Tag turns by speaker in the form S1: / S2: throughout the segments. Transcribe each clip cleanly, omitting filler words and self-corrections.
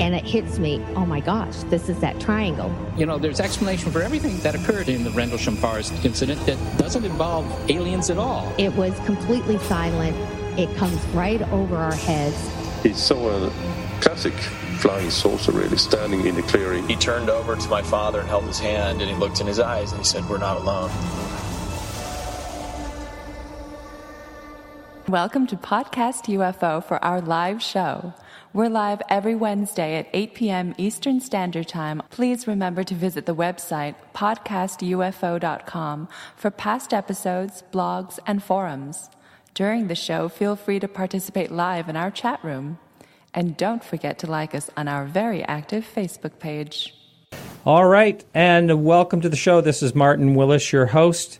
S1: and it hits me, oh my gosh, this is that triangle.
S2: You know, there's explanation for everything that occurred in the Rendlesham Forest incident that doesn't involve aliens at all.
S1: It was completely silent. It comes right over our heads.
S3: He saw a classic flying saucer, really, standing in the clearing.
S4: He turned over to my father and held his hand, and he looked in his eyes, and he said, "We're not alone."
S5: Welcome to Podcast UFO for our live show. We're live every Wednesday at 8 p.m. Eastern Standard Time. Please remember to visit the website podcastufo.com for past episodes, blogs, and forums. During the show, feel free to participate live in our chat room. And don't forget to like us on our very active Facebook page.
S6: All right, and welcome to the show. This is Martin Willis, your host,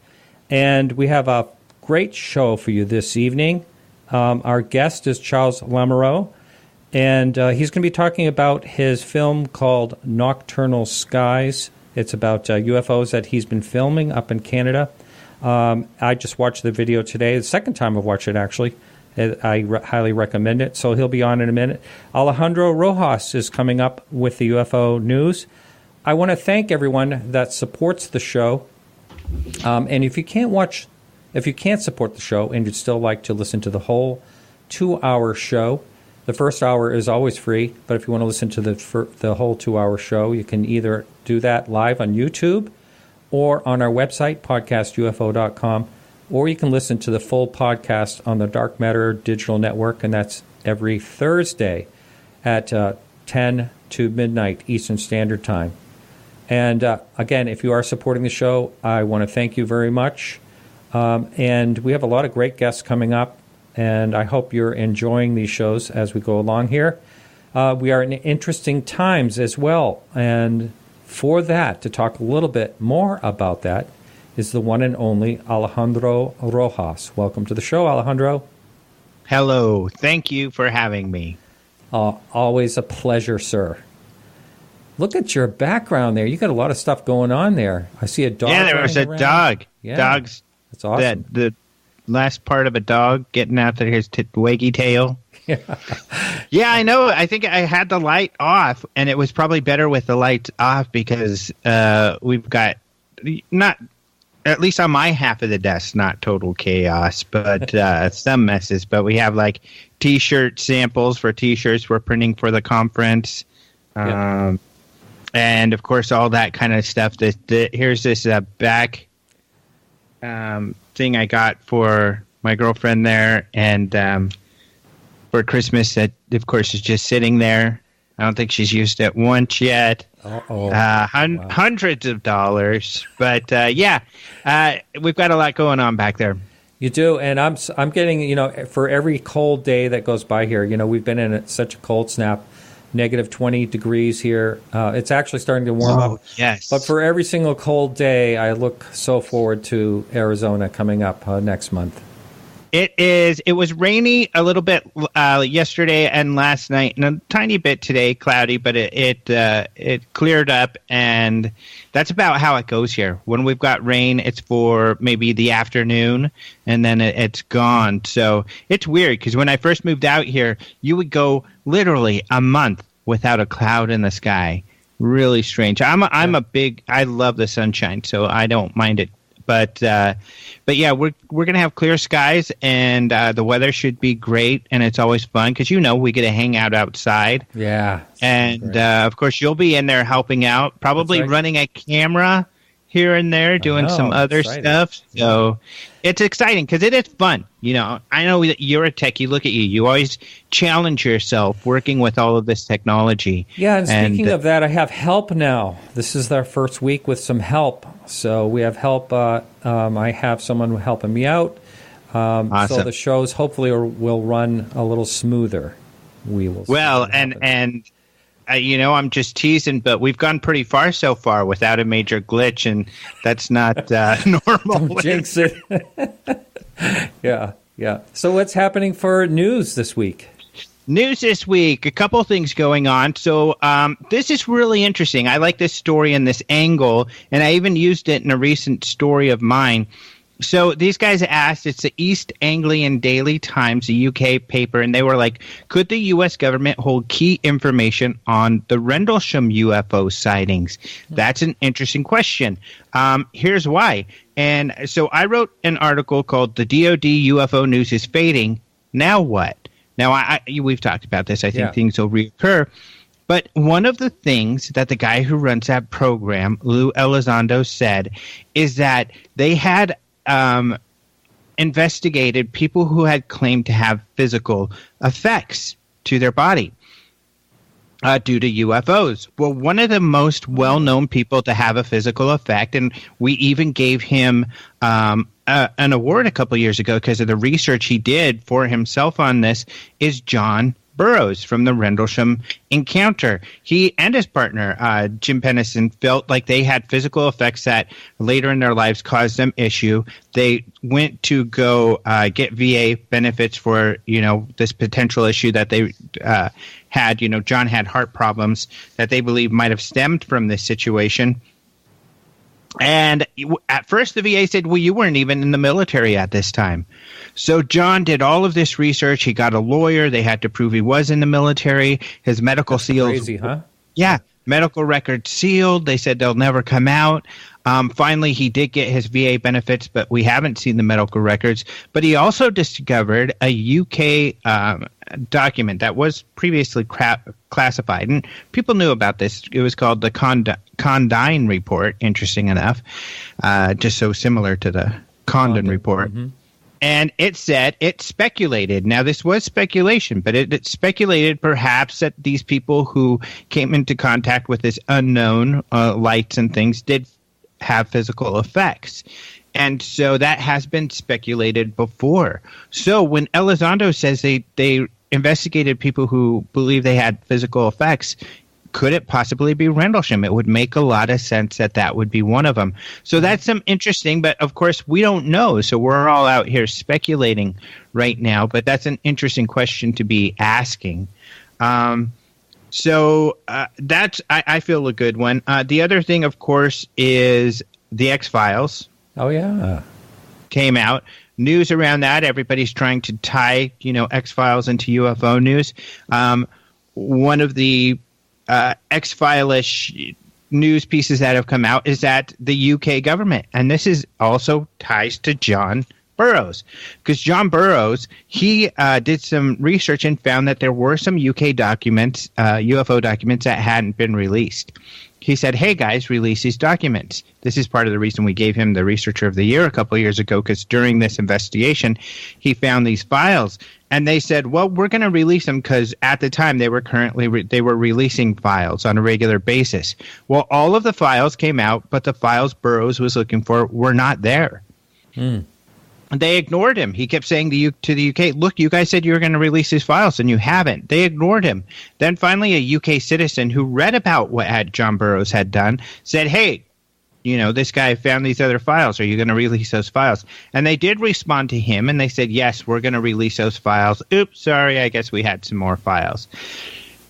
S6: and we have a great show for you this evening. Our guest is Charles Lamoureux, and he's going to be talking about his film called Nocturnal Skies. It's about UFOs that he's been filming up in Canada. I just watched the video today, the second time I've watched it, actually. I highly recommend it, so he'll be on in a minute. Alejandro Rojas is coming up with the UFO news. I want to thank everyone that supports the show, and if you can't support the show and you'd still like to listen to the whole 2-hour show, the first hour is always free, but if you want to listen to the whole 2-hour show, you can either do that live on YouTube or on our website, podcastufo.com, or you can listen to the full podcast on the Dark Matter Digital Network, and that's every Thursday at 10 to midnight Eastern Standard Time. And again, if you are supporting the show, I want to thank you very much. And we have a lot of great guests coming up, and I hope you're enjoying these shows as we go along here. We are in interesting times as well, and for that, to talk a little bit more about that, is the one and only Alejandro Rojas. Welcome to the show, Alejandro.
S7: Hello. Thank you for having me.
S6: Always a pleasure, sir. Look at your background there. You got a lot of stuff going on there. I see a dog.
S7: Yeah, there was a dog.
S6: Yeah.
S7: Dog's
S6: That's awesome.
S7: The last part of a dog getting out there, his waggy tail.
S6: Yeah.
S7: Yeah, I know. I think I had the light off, and it was probably better with the lights off because we've got not, at least on my half of the desk, not total chaos, but some messes. But we have like T-shirt samples for T-shirts we're printing for the conference.
S6: Yeah.
S7: And, of course, all that kind of stuff. Here's this back thing I got for my girlfriend there. And for Christmas, that, of course, is just sitting there. I don't think she's used it once yet.
S6: Wow.
S7: Hundreds of dollars. But, we've got a lot going on back there.
S6: You do, and I'm getting, for every cold day that goes by here, we've been in such a cold snap. Negative 20 degrees here. It's actually starting to warm up.
S7: Yes.
S6: But for every single cold day, I look so forward to Arizona coming up next month.
S7: It was rainy a little bit yesterday and last night, and a tiny bit today, cloudy, but it cleared up, and that's about how it goes here. When we've got rain, it's for maybe the afternoon, and then it's gone. So it's weird, because when I first moved out here, you would go literally a month without a cloud in the sky. Really strange. I love the sunshine, so I don't mind it. But yeah, we're gonna have clear skies, and the weather should be great, and it's always fun because we get to hang out outside.
S6: Yeah,
S7: and of course you'll be in there helping out, probably running a camera here and there, doing some other stuff. So it's exciting because it is fun. I know that you're a techie. Look at you. You always challenge yourself working with all of this technology.
S6: Yeah, and speaking of that, I have help now. This is our first week with some help. So we have help. I have someone helping me out.
S7: Awesome.
S6: So the shows hopefully will run a little smoother. We will.
S7: Well, and I'm just teasing, but we've gone pretty far so far without a major glitch, and that's not normal.
S6: Don't jinx it. Yeah. So what's happening for news this week?
S7: News this week, a couple things going on. So this is really interesting. I like this story and this angle, and I even used it in a recent story of mine. So these guys asked, it's the East Anglian Daily Times, a UK paper, and they were like, could the U.S. government hold key information on the Rendlesham UFO sightings? That's an interesting question. Here's why. And so I wrote an article called The DoD UFO News is Fading. Now what? Now, we've talked about this. I think things will reoccur. But one of the things that the guy who runs that program, Lou Elizondo, said is that they had investigated people who had claimed to have physical effects to their body due to UFOs. Well, one of the most well-known people to have a physical effect, and we even gave him an award a couple years ago because of the research he did for himself on this, is John Burroughs from the Rendlesham encounter. He and his partner, Jim Pennison, felt like they had physical effects that later in their lives caused them issue. They went to go get VA benefits for, this potential issue that they had. John had heart problems that they believe might have stemmed from this situation. And at first the VA said, well, you weren't even in the military at this time. So John did all of this research. He got a lawyer. They had to prove he was in the military. His medical seals.
S6: Crazy, huh?
S7: Yeah. Medical records sealed. They said they'll never come out. Finally, he did get his VA benefits, but we haven't seen the medical records. But he also discovered a UK document that was previously classified. And people knew about this. It was called the Condine Report, interesting enough, just so similar to the Condon Report. Mm-hmm. And it said, it speculated. Now, this was speculation, but it speculated perhaps that these people who came into contact with this unknown lights and things did have physical effects. And so that has been speculated before. So when Elizondo says they investigated people who believe they had physical effects, could it possibly be Rendlesham? It would make a lot of sense that would be one of them. So that's some interesting, but of course we don't know. So we're all out here speculating right now, but that's an interesting question to be asking. So that's, I feel, a good one. The other thing, of course, is the X-Files.
S6: Oh, yeah.
S7: Came out. News around that. Everybody's trying to tie, X-Files into UFO news. One of the X-File-ish news pieces that have come out is that the UK government, and this is also ties to John Burroughs, because John Burroughs, he did some research and found that there were some UK documents, UFO documents that hadn't been released. He said, hey guys, release these documents. This is part of the reason we gave him the Researcher of the Year a couple of years ago, because during this investigation, he found these files. And they said, well, we're going to release them because at the time they were releasing files on a regular basis. Well, all of the files came out, but the files Burroughs was looking for were not there. They ignored him. He kept saying to the UK, look, you guys said you were going to release these files, and you haven't. They ignored him. Then finally a UK citizen who read about what John Burroughs had done said, hey, this guy found these other files. Are you going to release those files? And they did respond to him, and they said, yes, we're going to release those files. Oops, sorry, I guess we had some more files.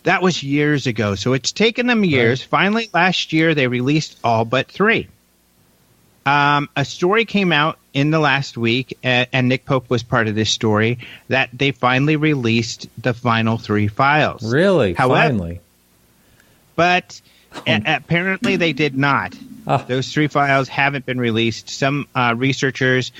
S7: That was years ago, so it's taken them years. Right. Finally, last year, they released all but 3. A story came out in the last week, and Nick Pope was part of this story, that they finally released the final 3 files.
S6: Really?
S7: However,
S6: finally?
S7: But apparently they did not. Those 3 files haven't been released. Some researchers,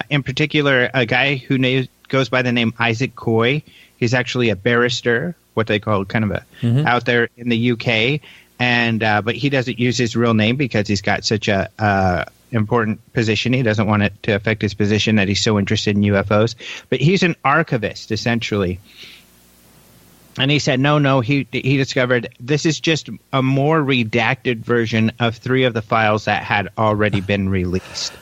S7: in particular, a guy who goes by the name Isaac Coy, he's actually a barrister, what they call kind of out there in the UK, and but he doesn't use his real name because he's got such a important position. He doesn't want it to affect his position that he's so interested in UFOs. But he's an archivist, essentially. And he said, no, he discovered this is just a more redacted version of 3 of the files that had already been released.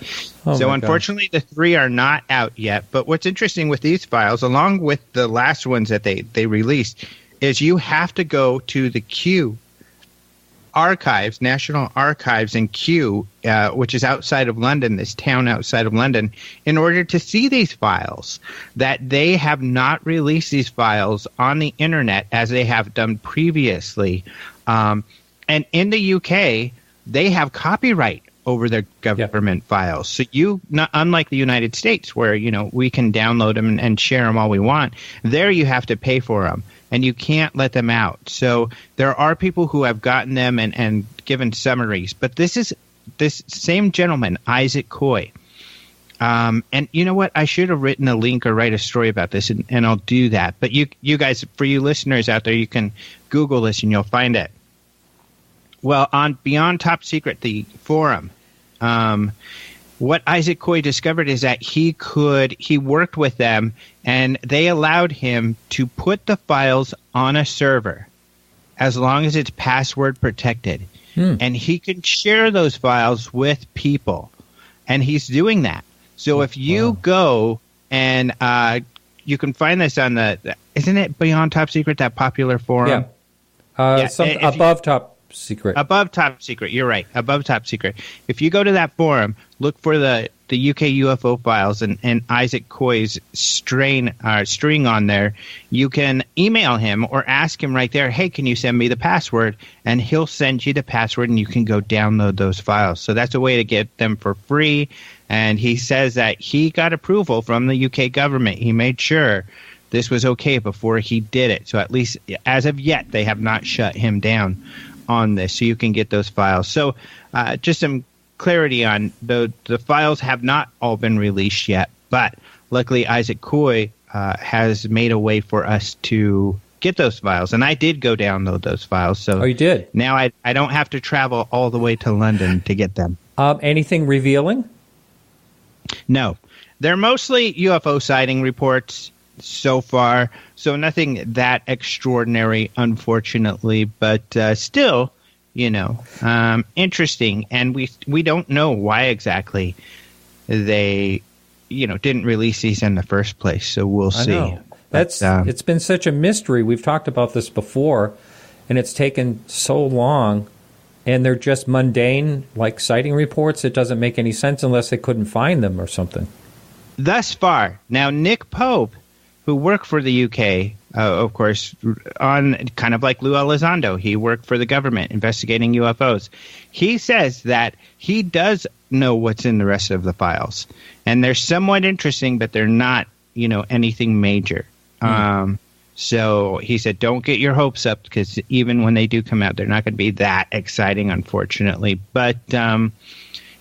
S7: So unfortunately, the 3 are not out yet. But what's interesting with these files, along with the last ones that they released, is you have to go to the Kew Archives, National Archives in Kew, which is outside of London, this town outside of London, in order to see these files. That they have not released these files on the internet as they have done previously. And in the UK, they have copyright over their government files. So unlike the United States, where, we can download them and share them all we want, there you have to pay for them, and you can't let them out. So there are people who have gotten them and given summaries. But this same gentleman, Isaac Coy, and you know what? I should have written a link or write a story about this, and I'll do that. But you guys, for you listeners out there, you can Google this and you'll find it. Well, on Beyond Top Secret, the forum, what Isaac Coy discovered is that he worked with them, and they allowed him to put the files on a server as long as it's password protected. And he can share those files with people, and he's doing that. So if you go and you can find this on isn't it Beyond Top Secret, that popular forum?
S6: Yeah. Above Top Secret.
S7: Above Top Secret, you're right. Above Top Secret. If you go to that forum, look for the UK UFO files and Isaac Coy's string on there. You can email him or ask him right there, hey, can you send me the password? And he'll send you the password, and you can go download those files. So that's a way to get them for free. And he says that he got approval from the UK government. He made sure this was okay before he did it. So at least as of yet, they have not shut him down on this. So you can get those files. So just some clarity on the files have not all been released yet. But luckily, Isaac Coy has made a way for us to get those files. And I did go download those files. So
S6: you did?
S7: Now I don't have to travel all the way to London to get them.
S6: Anything revealing?
S7: No. They're mostly UFO sighting reports so far, so nothing that extraordinary, unfortunately, but still, interesting. And we don't know why exactly they, didn't release these in the first place, so we'll see.
S6: I know. It's been such a mystery. We've talked about this before, and it's taken so long. And they're just mundane, like sighting reports. It doesn't make any sense unless they couldn't find them or something.
S7: Thus far. Now, Nick Pope, who worked for the UK, of course, on kind of like Lou Elizondo, he worked for the government investigating UFOs. He says that he does know what's in the rest of the files. And they're somewhat interesting, but they're not, anything major. So he said, don't get your hopes up, because even when they do come out, they're not going to be that exciting, unfortunately. But,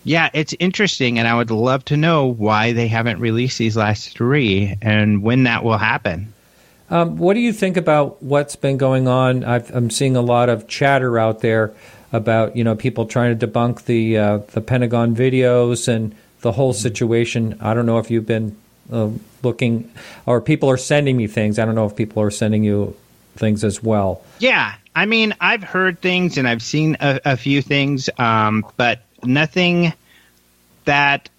S7: it's interesting, and I would love to know why they haven't released these last three and when that will happen.
S6: What do you think about what's been going on? I'm seeing a lot of chatter out there about, people trying to debunk the Pentagon videos and the whole situation. I don't know if you've been looking, or people are sending me things. I don't know if people are sending you things as well.
S7: Yeah, I mean, I've heard things and I've seen a few things, but nothing that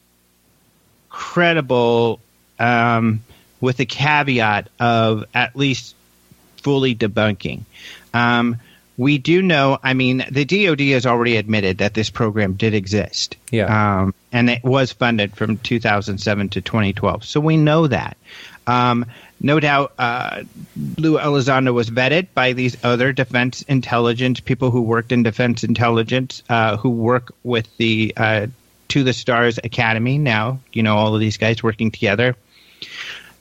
S7: credible, with the caveat of at least fully debunking. We do know, I mean, the DoD has already admitted that this program did exist.
S6: Yeah.
S7: And it was funded from 2007 to 2012. So we know that. No doubt Lou Elizondo was vetted by these other defense intelligence people who worked in defense intelligence, who work with the To the Stars Academy now. All of these guys working together.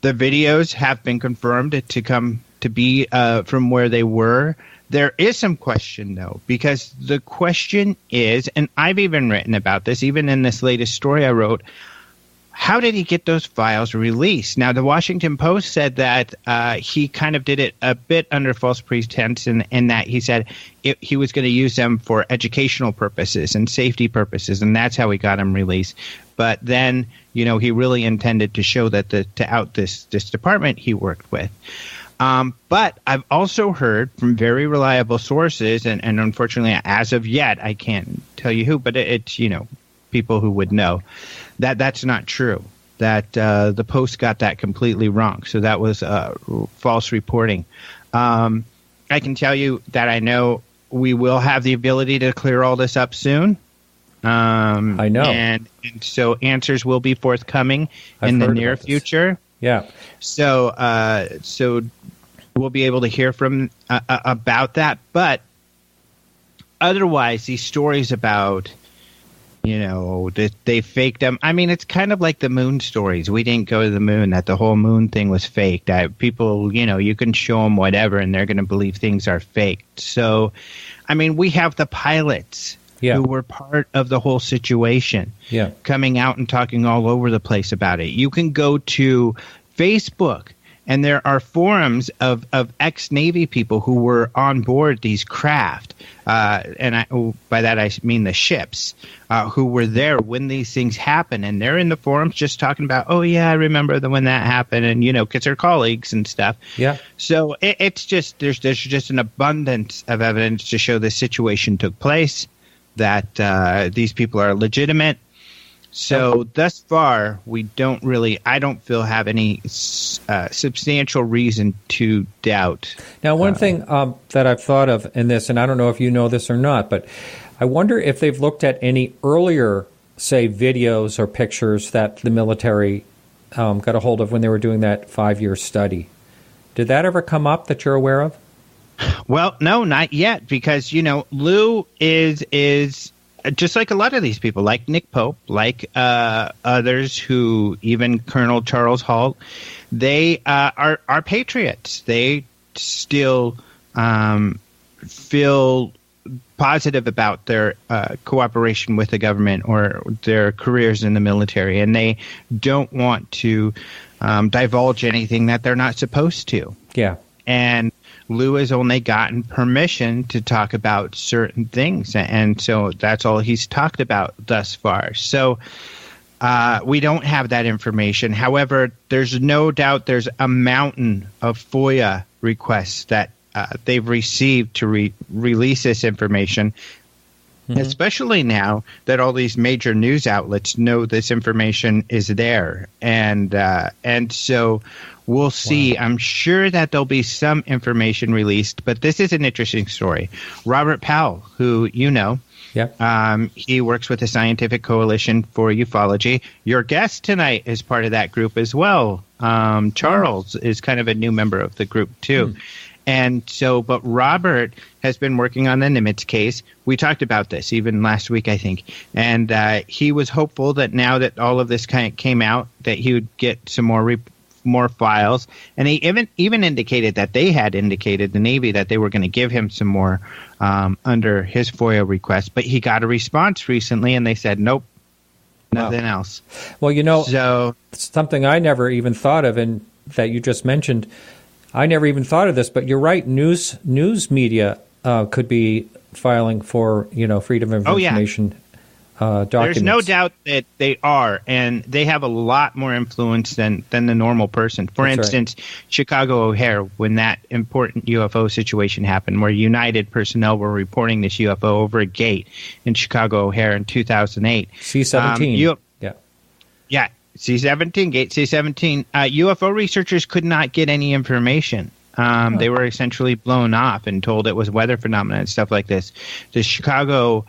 S7: The videos have been confirmed to be from where they were. There is some question, though, because the question is, and I've even written about this, even in this latest story I wrote, how did he get those files released? Now, the Washington Post said that he kind of did it a bit under false pretense in that he said he was going to use them for educational purposes and safety purposes, and that's how he got them released. But then, he really intended to show that to out this department he worked with. But I've also heard from very reliable sources, and unfortunately, as of yet, I can't tell you who, but it's, people who would know, that that's not true, that the Post got that completely wrong. So that was false reporting. I can tell you that I know we will have the ability to clear all this up soon.
S6: I know.
S7: And so answers will be forthcoming in the near future.
S6: Yeah.
S7: So we'll be able to hear from about that. But otherwise, these stories about that they faked them. I mean, it's kind of like the moon stories. We didn't go to the moon, that the whole moon thing was fake. That people, you can show them whatever and they're going to believe things are faked. So, I mean, we have the pilots who were part of the whole situation coming out and talking all over the place about it. You can go to Facebook, and there are forums of ex-Navy people who were on board these craft, and by that I mean the ships, who were there when these things happen, and they're in the forums just talking about, oh yeah, I remember when that happened, and because they're colleagues and stuff. Yeah. So it's just there's just an abundance of evidence to show this situation took place, that these people are legitimate. So thus far, I don't feel have any substantial reason to doubt.
S6: Now, one thing that I've thought of in this, and I don't know if you know this or not, but I wonder if they've looked at any earlier, say, videos or pictures that the military got a hold of when they were doing that 5-year study. Did that ever come up that you're aware of?
S7: Well, no, not yet, because, Lou is just like a lot of these people, like Nick Pope, like others who, even Colonel Charles Halt, they are patriots. They still feel positive about their cooperation with the government or their careers in the military, and they don't want to divulge anything that they're not supposed to. Yeah. And Lou has only gotten permission to talk about certain things, and so that's all he's talked about thus far. So we don't have that information. However, there's no doubt there's a mountain of FOIA requests that they've received to release this information, especially now that all these major news outlets know this information is there. And so we'll see. Wow. I'm sure that there'll be some information released, but this is an interesting story. Robert Powell, who he works with the Scientific Coalition for Ufology. Your guest tonight is part of that group as well. Charles is kind of a new member of the group too. And so, but Robert has been working on the Nimitz case. We talked about this even last week, I think. And he was hopeful that now that all of this kind of came out, that he would get some more files. And he even indicated that they had indicated, the Navy, that they were going to give him some more under his FOIA request. But he got a response recently, and they said, nope, nothing else.
S6: Well, so something I never even thought of, and that you just mentioned, I never even thought of this, but you're right. News media could be filing for freedom of information documents.
S7: There's no doubt that they are, and they have a lot more influence than the normal person. For instance, Chicago O'Hare, when that important UFO situation happened, where United personnel were reporting this UFO over a gate in Chicago O'Hare in 2008.
S6: C-17.
S7: Yeah. C-17, Gate C-17. UFO researchers could not get any information. They were essentially blown off and told it was weather phenomena and stuff like this. The Chicago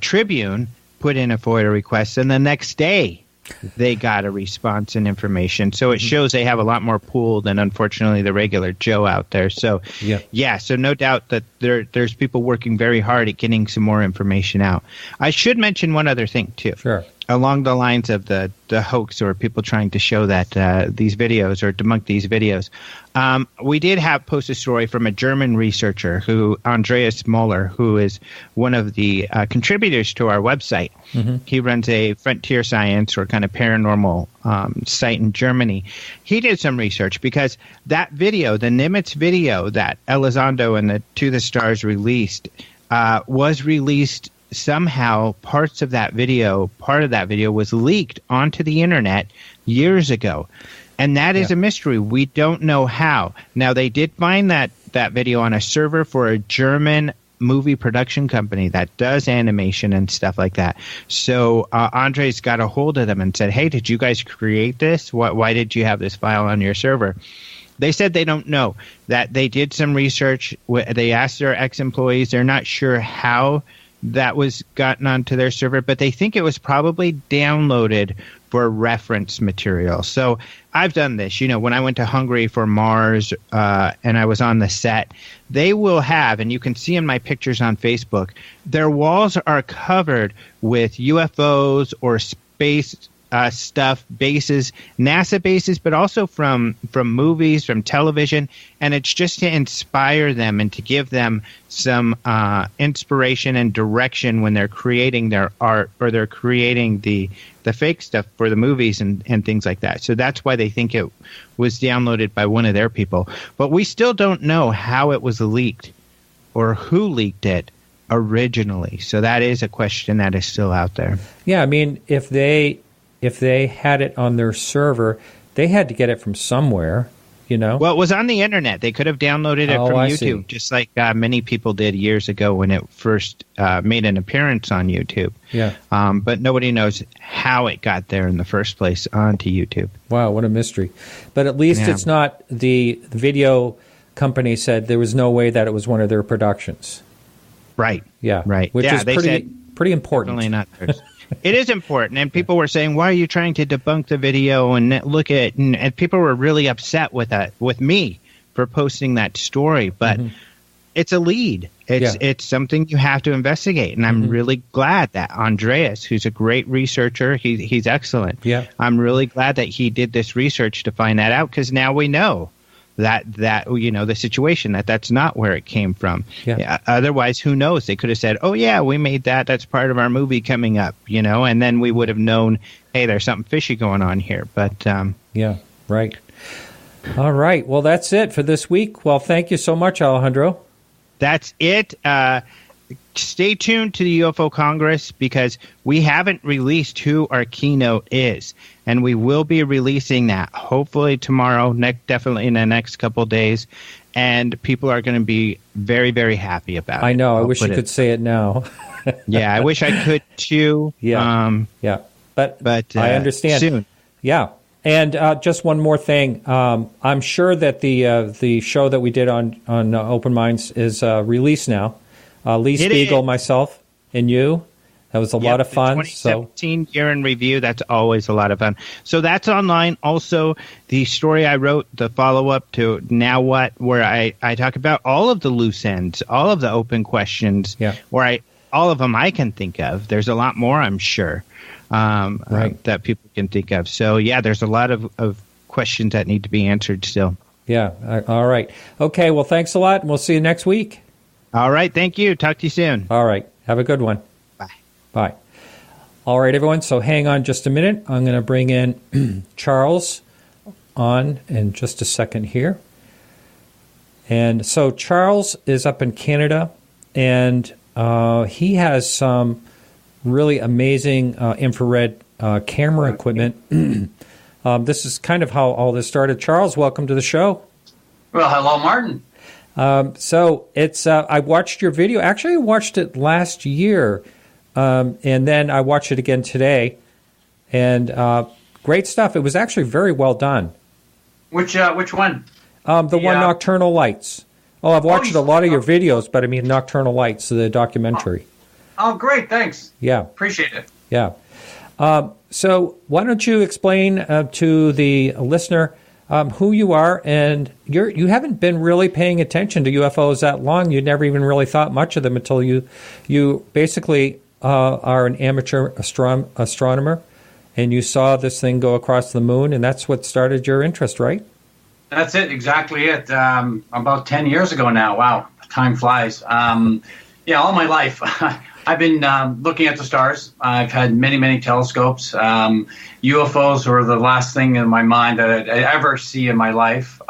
S7: Tribune put in a FOIA request, and the next day they got a response and information. So it shows they have a lot more pull than, unfortunately, the regular Joe out there. So, so no doubt that there's people working very hard at getting some more information out. I should mention one other thing, too. Sure. Along the lines of the hoax or people trying to show that these videos or debunk these videos. We did post a story from a German researcher, Andreas Moller, who is one of the contributors to our website. He runs a frontier science or kind of paranormal site in Germany. He did some research because that video, the Nimitz video that Elizondo and the To the Stars released, was released somehow. Part of that video was leaked onto the internet years ago. And that is a mystery. We don't know how. Now, they did find that video on a server for a German movie production company that does animation and stuff like that. So Andres got a hold of them and said, hey, did you guys create this? Why did you have this file on your server? They said they don't know. That they did some research. They asked their ex-employees. They're not sure how that was gotten onto their server, but they think it was probably downloaded for reference material. So I've done this. When I went to Hungary for Mars and I was on the set, they will have, and you can see in my pictures on Facebook, their walls are covered with UFOs or space stuff, bases, NASA bases, but also from movies, from television, and it's just to inspire them and to give them some inspiration and direction when they're creating their art or they're creating the fake stuff for the movies and things like that. So that's why they think it was downloaded by one of their people. But we still don't know how it was leaked or who leaked it originally. So that is a question that is still out there.
S6: Yeah, I mean, if they had it on their server, they had to get it from somewhere,
S7: Well, it was on the internet. They could have downloaded it from YouTube,
S6: see.
S7: Just like many people did years ago when it first made an appearance on YouTube.
S6: Yeah.
S7: But nobody knows how it got there in the first place onto YouTube.
S6: Wow, what a mystery. But at least it's not the video company said there was no way that it was one of their productions.
S7: Right.
S6: Yeah.
S7: Right.
S6: Which is
S7: they said
S6: pretty important.
S7: Definitely not theirs. It is important, and people were saying, "Why are you trying to debunk the video?" And look at it, and people were really upset with me for posting that story. But it's a lead. It's something you have to investigate, and I'm really glad that Andreas, who's a great researcher, he's excellent.
S6: Yeah,
S7: I'm really glad that he did this research to find that out, because now we know that the situation that's not where it came from.
S6: Yeah.
S7: Otherwise, who knows? They could have said, "Oh yeah, we made that. That's part of our movie coming up," and then we would have known, hey, there's something fishy going on here. But
S6: yeah, right. All right. Well, that's it for this week. Well, thank you so much, Alejandro.
S7: That's it. Stay tuned to the UFO Congress, because we haven't released who our keynote is, and we will be releasing that hopefully tomorrow, definitely in the next couple of days, and people are going to be very, very happy about it.
S6: I know. I wish you could say it now.
S7: Yeah, I wish I could too.
S6: Yeah, but I understand.
S7: Soon.
S6: Yeah. And just one more thing. I'm sure that the show that we did on Open Minds is released now. Lee Spiegel, myself, and you. That was a lot of fun.
S7: 2017 year in review. That's always a lot of fun. So that's online. Also, the story I wrote, the follow-up to Now What, where I talk about all of the loose ends, all of the open questions, all of them I can think of. There's a lot more, I'm sure, that people can think of. So, there's a lot of questions that need to be answered still.
S6: Yeah. All right. Okay. Well, thanks a lot, and we'll see you next week.
S7: All right. Thank you. Talk to you soon.
S6: All right. Have a good one.
S7: Bye.
S6: Bye. All right, everyone. So hang on just a minute. I'm going to bring in Charles on in just a second here. And so Charles is up in Canada, and he has some really amazing infrared camera equipment. This is kind of how all this started. Charles, welcome to the show.
S8: Well, hello, Martin.
S6: So it's I watched your video. Actually, I watched it last year, and then I watched it again today. And great stuff. It was actually very well done.
S8: Which one?
S6: The one Nocturnal Lights. Oh, I've watched a lot of your videos, but I mean Nocturnal Lights, the documentary.
S8: Oh, great. Thanks.
S6: Yeah.
S8: Appreciate it.
S6: Yeah. So why don't you explain to the listener who you are, and you haven't been really paying attention to UFOs that long. You never even really thought much of them until you basically are an amateur astronomer, and you saw this thing go across the moon, and that's what started your interest, right?
S8: That's it, exactly it. About 10 years ago now. Wow, time flies. All my life. I've been looking at the stars. I've had many, many telescopes. UFOs were the last thing in my mind that I'd ever see in my life.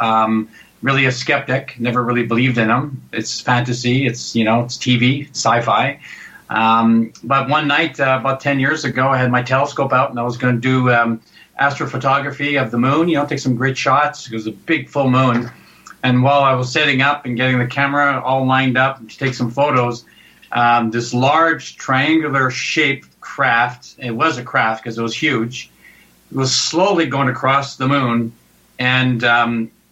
S8: Really a skeptic, never really believed in them. It's fantasy, it's TV, it's sci-fi. But one night, about 10 years ago, I had my telescope out and I was going to do astrophotography of the moon, take some great shots. It was a big full moon. And while I was setting up and getting the camera all lined up to take some photos, this large triangular shaped craft, it was a craft because it was huge, it was slowly going across the moon, and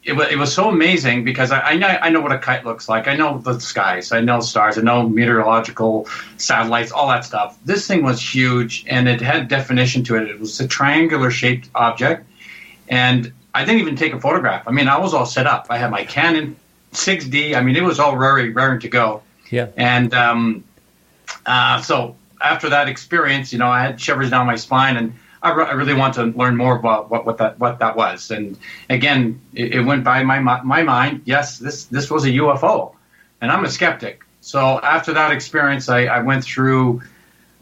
S8: it was so amazing because I know what a kite looks like. I know the skies. I know stars. I know meteorological satellites, all that stuff. This thing was huge, and it had definition to it. It was a triangular-shaped object, and I didn't even take a photograph. I mean, I was all set up. I had my Canon 6D. I mean, it was all raring to go.
S6: Yeah.
S8: And so after that experience, I had shivers down my spine, and I really want to learn more about what that was. And again, it went by my mind. Yes, this was a UFO, and I'm a skeptic. So after that experience, I went through,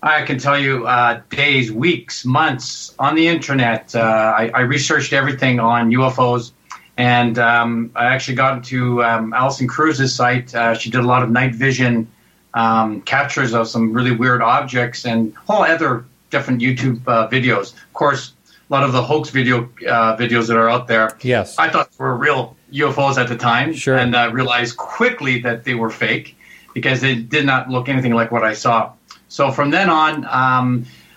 S8: I can tell you, days, weeks, months on the internet. I researched everything on UFOs, and I actually got into Alison Cruz's site. She did a lot of night vision captures of some really weird objects and whole other different YouTube videos. Of course, a lot of the hoax videos that are out there.
S6: Yes,
S8: I thought were real UFOs at the time,
S6: sure,
S8: and I realized quickly that they were fake because they did not look anything like what I saw. So from then on,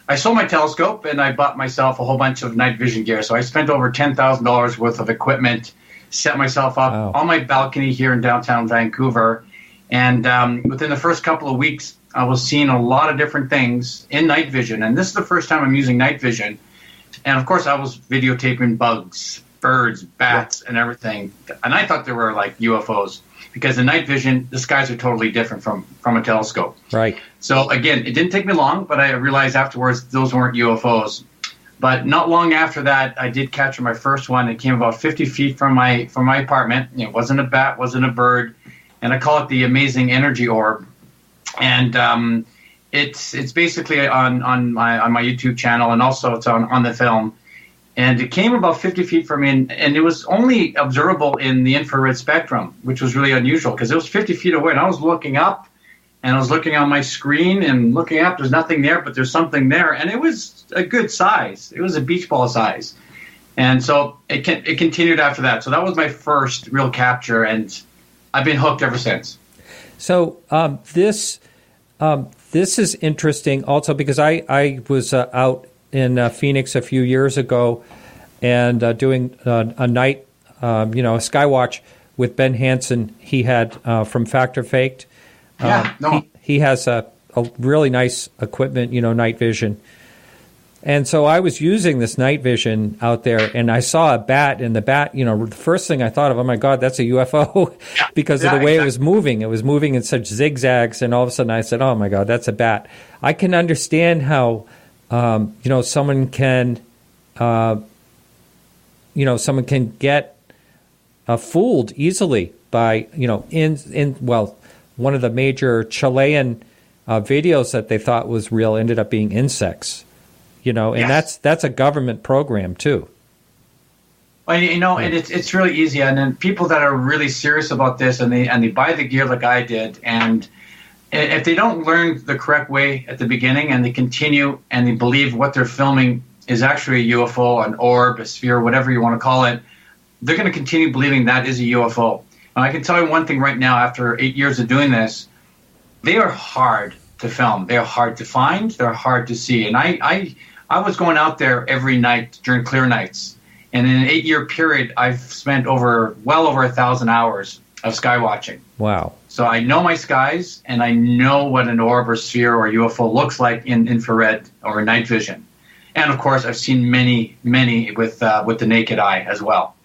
S8: I sold my telescope and I bought myself a whole bunch of night vision gear. So I spent over $10,000 worth of equipment, set myself up on my balcony here in downtown Vancouver, and within the first couple of weeks, I was seeing a lot of different things in night vision. And this is the first time I'm using night vision. And of course, I was videotaping bugs, birds, bats, and everything. And I thought they were like UFOs because in night vision, the skies are totally different from a telescope.
S6: Right. So again,
S8: it didn't take me long, but I realized afterwards those weren't UFOs. But not long after that, I did capture my first one. It came about 50 feet from my apartment. It wasn't a bat, wasn't a bird. And I call it the Amazing Energy Orb. And it's basically on my YouTube channel, and also it's on the film. And it came about 50 feet from me, and it was only observable in the infrared spectrum, which was really unusual because it was 50 feet away. And I was looking up, and I was looking on my screen and looking up. There's nothing there, but there's something there. And it was a good size. It was a beach ball size. And so it continued after that. So that was my first real capture, and I've been hooked ever since.
S6: So this is interesting also because I was out in Phoenix a few years ago and doing a night, a skywatch with Ben Hansen. He had from Factor Faked. He has a really nice equipment, night vision. And so I was using this night vision out there, and I saw a bat, and the bat, the first thing I thought of, oh my God, that's a UFO, because of the way it was moving. It was moving in such zigzags, and all of a sudden I said, oh my God, that's a bat. I can understand how, someone can get fooled easily by, one of the major Chilean videos that they thought was real ended up being insects. And yes, that's a government program too.
S8: Well, and it's really easy. And then people that are really serious about this, and they buy the gear like I did, and if they don't learn the correct way at the beginning, and they continue and they believe what they're filming is actually a UFO, an orb, a sphere, whatever you want to call it, they're going to continue believing that is a UFO. And I can tell you one thing right now, after 8 years of doing this, they are hard to film. They're hard to find. They're hard to see. And I was going out there every night during clear nights. And in an 8-year period, I've spent well over 1,000 hours of sky watching.
S6: Wow.
S8: So I know my skies, and I know what an orb or sphere or UFO looks like in infrared or night vision. And of course, I've seen many, many with the naked eye as well.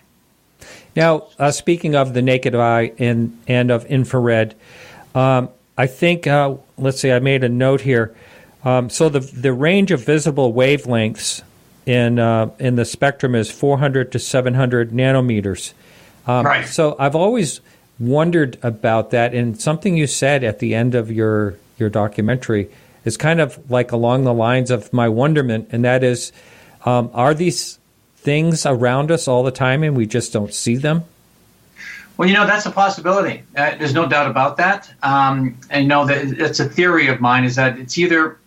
S6: Now, speaking of the naked eye and of infrared, I think, let's see, I made a note here. So the range of visible wavelengths in the spectrum is 400 to 700 nanometers.
S8: Right.
S6: So I've always wondered about that, and something you said at the end of your documentary is kind of like along the lines of my wonderment, and that is, are these things around us all the time and we just don't see them?
S8: Well, that's a possibility. There's no doubt about that. And that it's a theory of mine, is that it's either,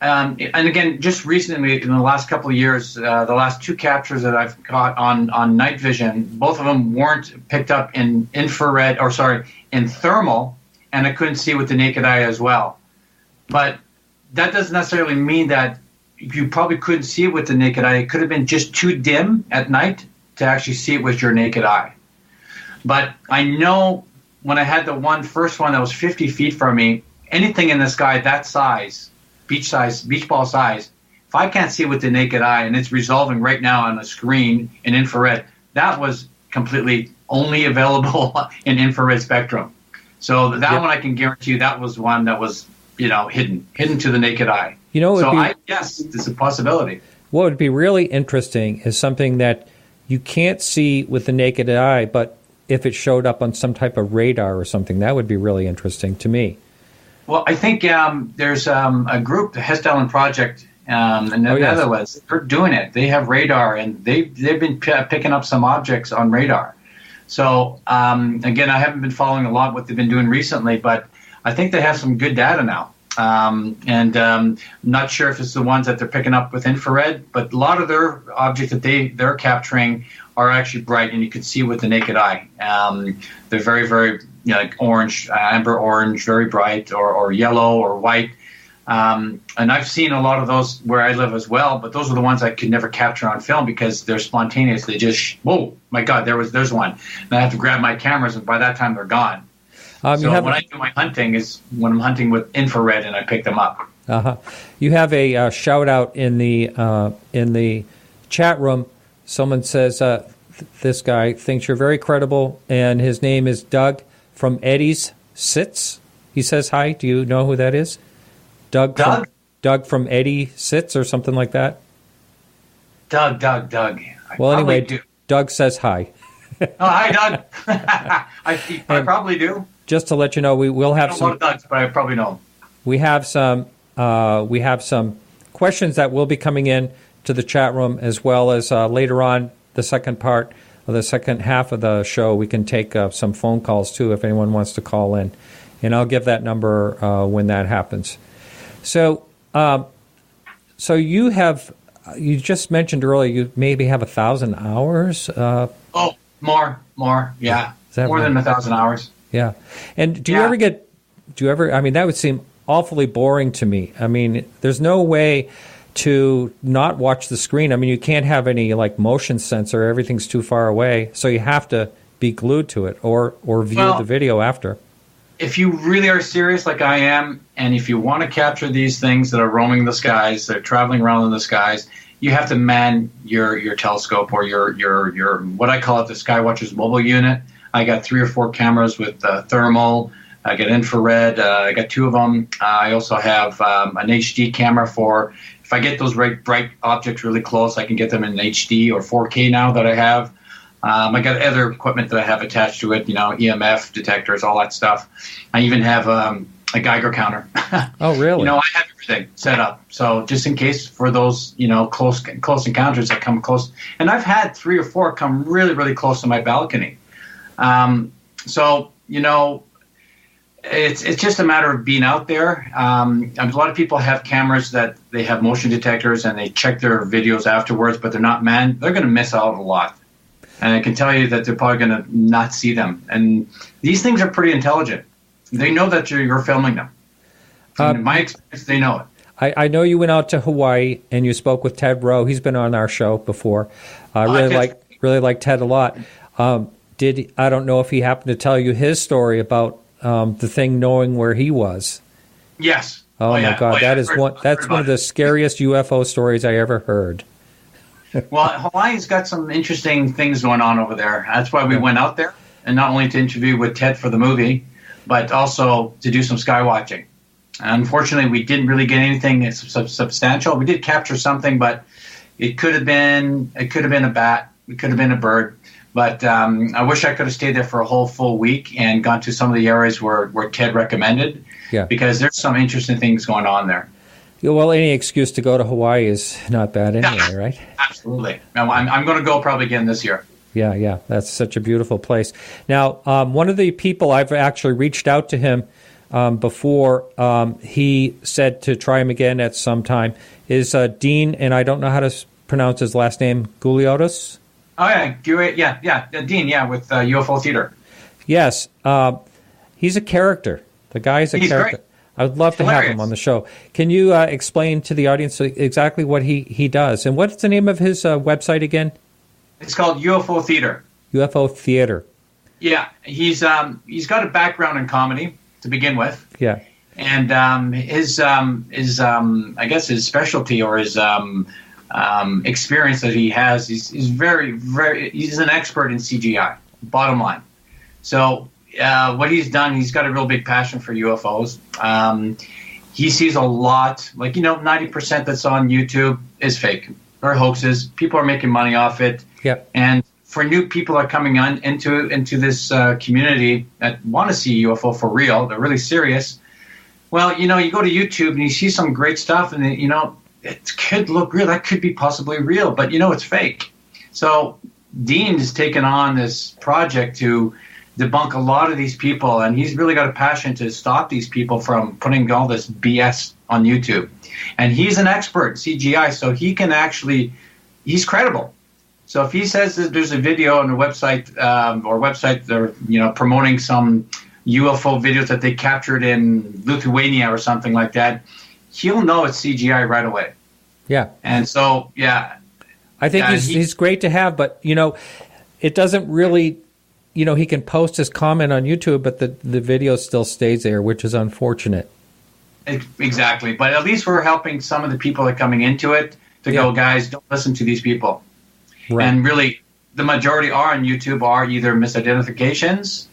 S8: and again, just recently in the last couple of years, the last 2 captures that I've got on night vision, both of them weren't picked up in in thermal, and I couldn't see with the naked eye as well. But that doesn't necessarily mean that you probably couldn't see it with the naked eye. It could have been just too dim at night to actually see it with your naked eye. But I know when I had the first one that was 50 feet from me, anything in the sky that size, beach ball size, if I can't see it with the naked eye, and it's resolving right now on a screen in infrared, that was completely only available in infrared spectrum. So that one I can guarantee you that was one that was, hidden to the naked eye. Yes, there's a possibility.
S6: What would be really interesting is something that you can't see with the naked eye, but if it showed up on some type of radar or something, that would be really interesting to me.
S8: Well, I think there's a group, the Hessdalen Project, in the Netherlands. They're doing it. They have radar, and they've been picking up some objects on radar. So, again, I haven't been following a lot what they've been doing recently, but I think they have some good data now. Not sure if it's the ones that they're picking up with infrared, but a lot of their objects that they're capturing are actually bright, and you can see with the naked eye. They're very, very like orange, amber orange, very bright, or yellow or white. And I've seen a lot of those where I live as well, but those are the ones I could never capture on film because they're spontaneous. They just, whoa, my God, there's one. And I have to grab my cameras, and by that time they're gone. So when I do my hunting is when I'm hunting with infrared and I pick them up.
S6: You have a shout out in the chat room. Someone says this guy thinks you're very credible, and his name is Doug from Eddie's Sits. He says hi. Do you know who that is? Doug from Eddie Sits or something like that.
S8: Doug.
S6: Well, anyway, Doug says hi.
S8: Oh, hi, Doug. I probably do.
S6: Just to let you know, we will have some.
S8: A lot of Dougs, but I probably know them.
S6: We have some questions that will be coming in to the chat room, as well as later on the second part of the second half of the show. We can take some phone calls too if anyone wants to call in, and I'll give that number when that happens. So, you just mentioned earlier you maybe have 1,000 hours.
S8: More, yeah, more than 1,000 hours.
S6: Yeah, and do you ever? I mean, that would seem awfully boring to me. I mean, there's no way to not watch the screen. I mean, you can't have any like motion sensor. Everything's too far away, so you have to be glued to it or view the video after.
S8: If you really are serious like I am, and if you want to capture these things that are roaming the skies, they're traveling around in the skies, you have to man your telescope or your what I call it, the Skywatcher's mobile unit. I got 3 or 4 cameras with thermal. I got infrared. I got 2 of them. I also have an HD camera for if I get those bright objects really close, I can get them in HD or 4K now that I have. I got other equipment that I have attached to it, EMF detectors, all that stuff. I even have a Geiger counter.
S6: Oh, really?
S8: I have everything set up. So just in case for those, close encounters that come close. And I've had 3 or 4 come really, really close to my balcony. It's just a matter of being out there. A lot of people have cameras that they have motion detectors and they check their videos afterwards, but they're not manned. They're going to miss out a lot. And I can tell you that they're probably going to not see them. And these things are pretty intelligent. They know that you're filming them. In my experience, they know it.
S6: I know you went out to Hawaii and you spoke with Ted Rowe. He's been on our show before. I really like Ted a lot. I don't know if he happened to tell you his story about the thing knowing where he was.
S8: Yes.
S6: Oh my God, that's one of the scariest UFO stories I ever heard.
S8: Well, Hawaii's got some interesting things going on over there. That's why we went out there, and not only to interview with Ted for the movie, but also to do some sky watching. Unfortunately, we didn't really get anything substantial. We did capture something, but it could have been a bat, it could have been a bird. But I wish I could have stayed there for a whole full week and gone to some of the areas where Ted recommended, because there's some interesting things going on there.
S6: Yeah, well, any excuse to go to Hawaii is not bad anyway, right?
S8: Absolutely. I'm going to go probably again this year.
S6: Yeah, that's such a beautiful place. Now, one of the people I've actually reached out to him before, he said to try him again at some time, is Dean, and I don't know how to pronounce his last name, Guliotis?
S8: Oh, yeah, Dean, with UFO Theater.
S6: Yes, he's a character. The guy's a character. Great. I would love to have him on the show. Can you explain to the audience exactly what he does? And what's the name of his website again?
S8: It's called UFO Theater.
S6: UFO Theater.
S8: Yeah, he's got a background in comedy to begin with.
S6: Yeah.
S8: And his I guess his specialty or his experience that he has, he's he's an expert in CGI. Bottom line. So what he's done, he's got a real big passion for UFOs. He sees a lot, 90% that's on YouTube is fake or hoaxes. People are making money off it.
S6: Yeah.
S8: And for new people that are coming on into this community that want to see UFO for real, they're really serious. Well, you go to YouTube and you see some great stuff, and it could look real. That could be possibly real, but it's fake. So Dean has taken on this project to debunk a lot of these people, and he's really got a passion to stop these people from putting all this BS on YouTube. And he's an expert in CGI, so he's credible. So if he says that there's a video on a website they're promoting some UFO videos that they captured in Lithuania or something like that, he'll know it's CGI right away.
S6: Yeah.
S8: And so, yeah.
S6: I think he's great to have, but, it doesn't really, he can post his comment on YouTube, but the video still stays there, which is unfortunate.
S8: Exactly. But at least we're helping some of the people that are coming into it to go, guys, don't listen to these people. Right. And really, the majority are on YouTube are either misidentifications,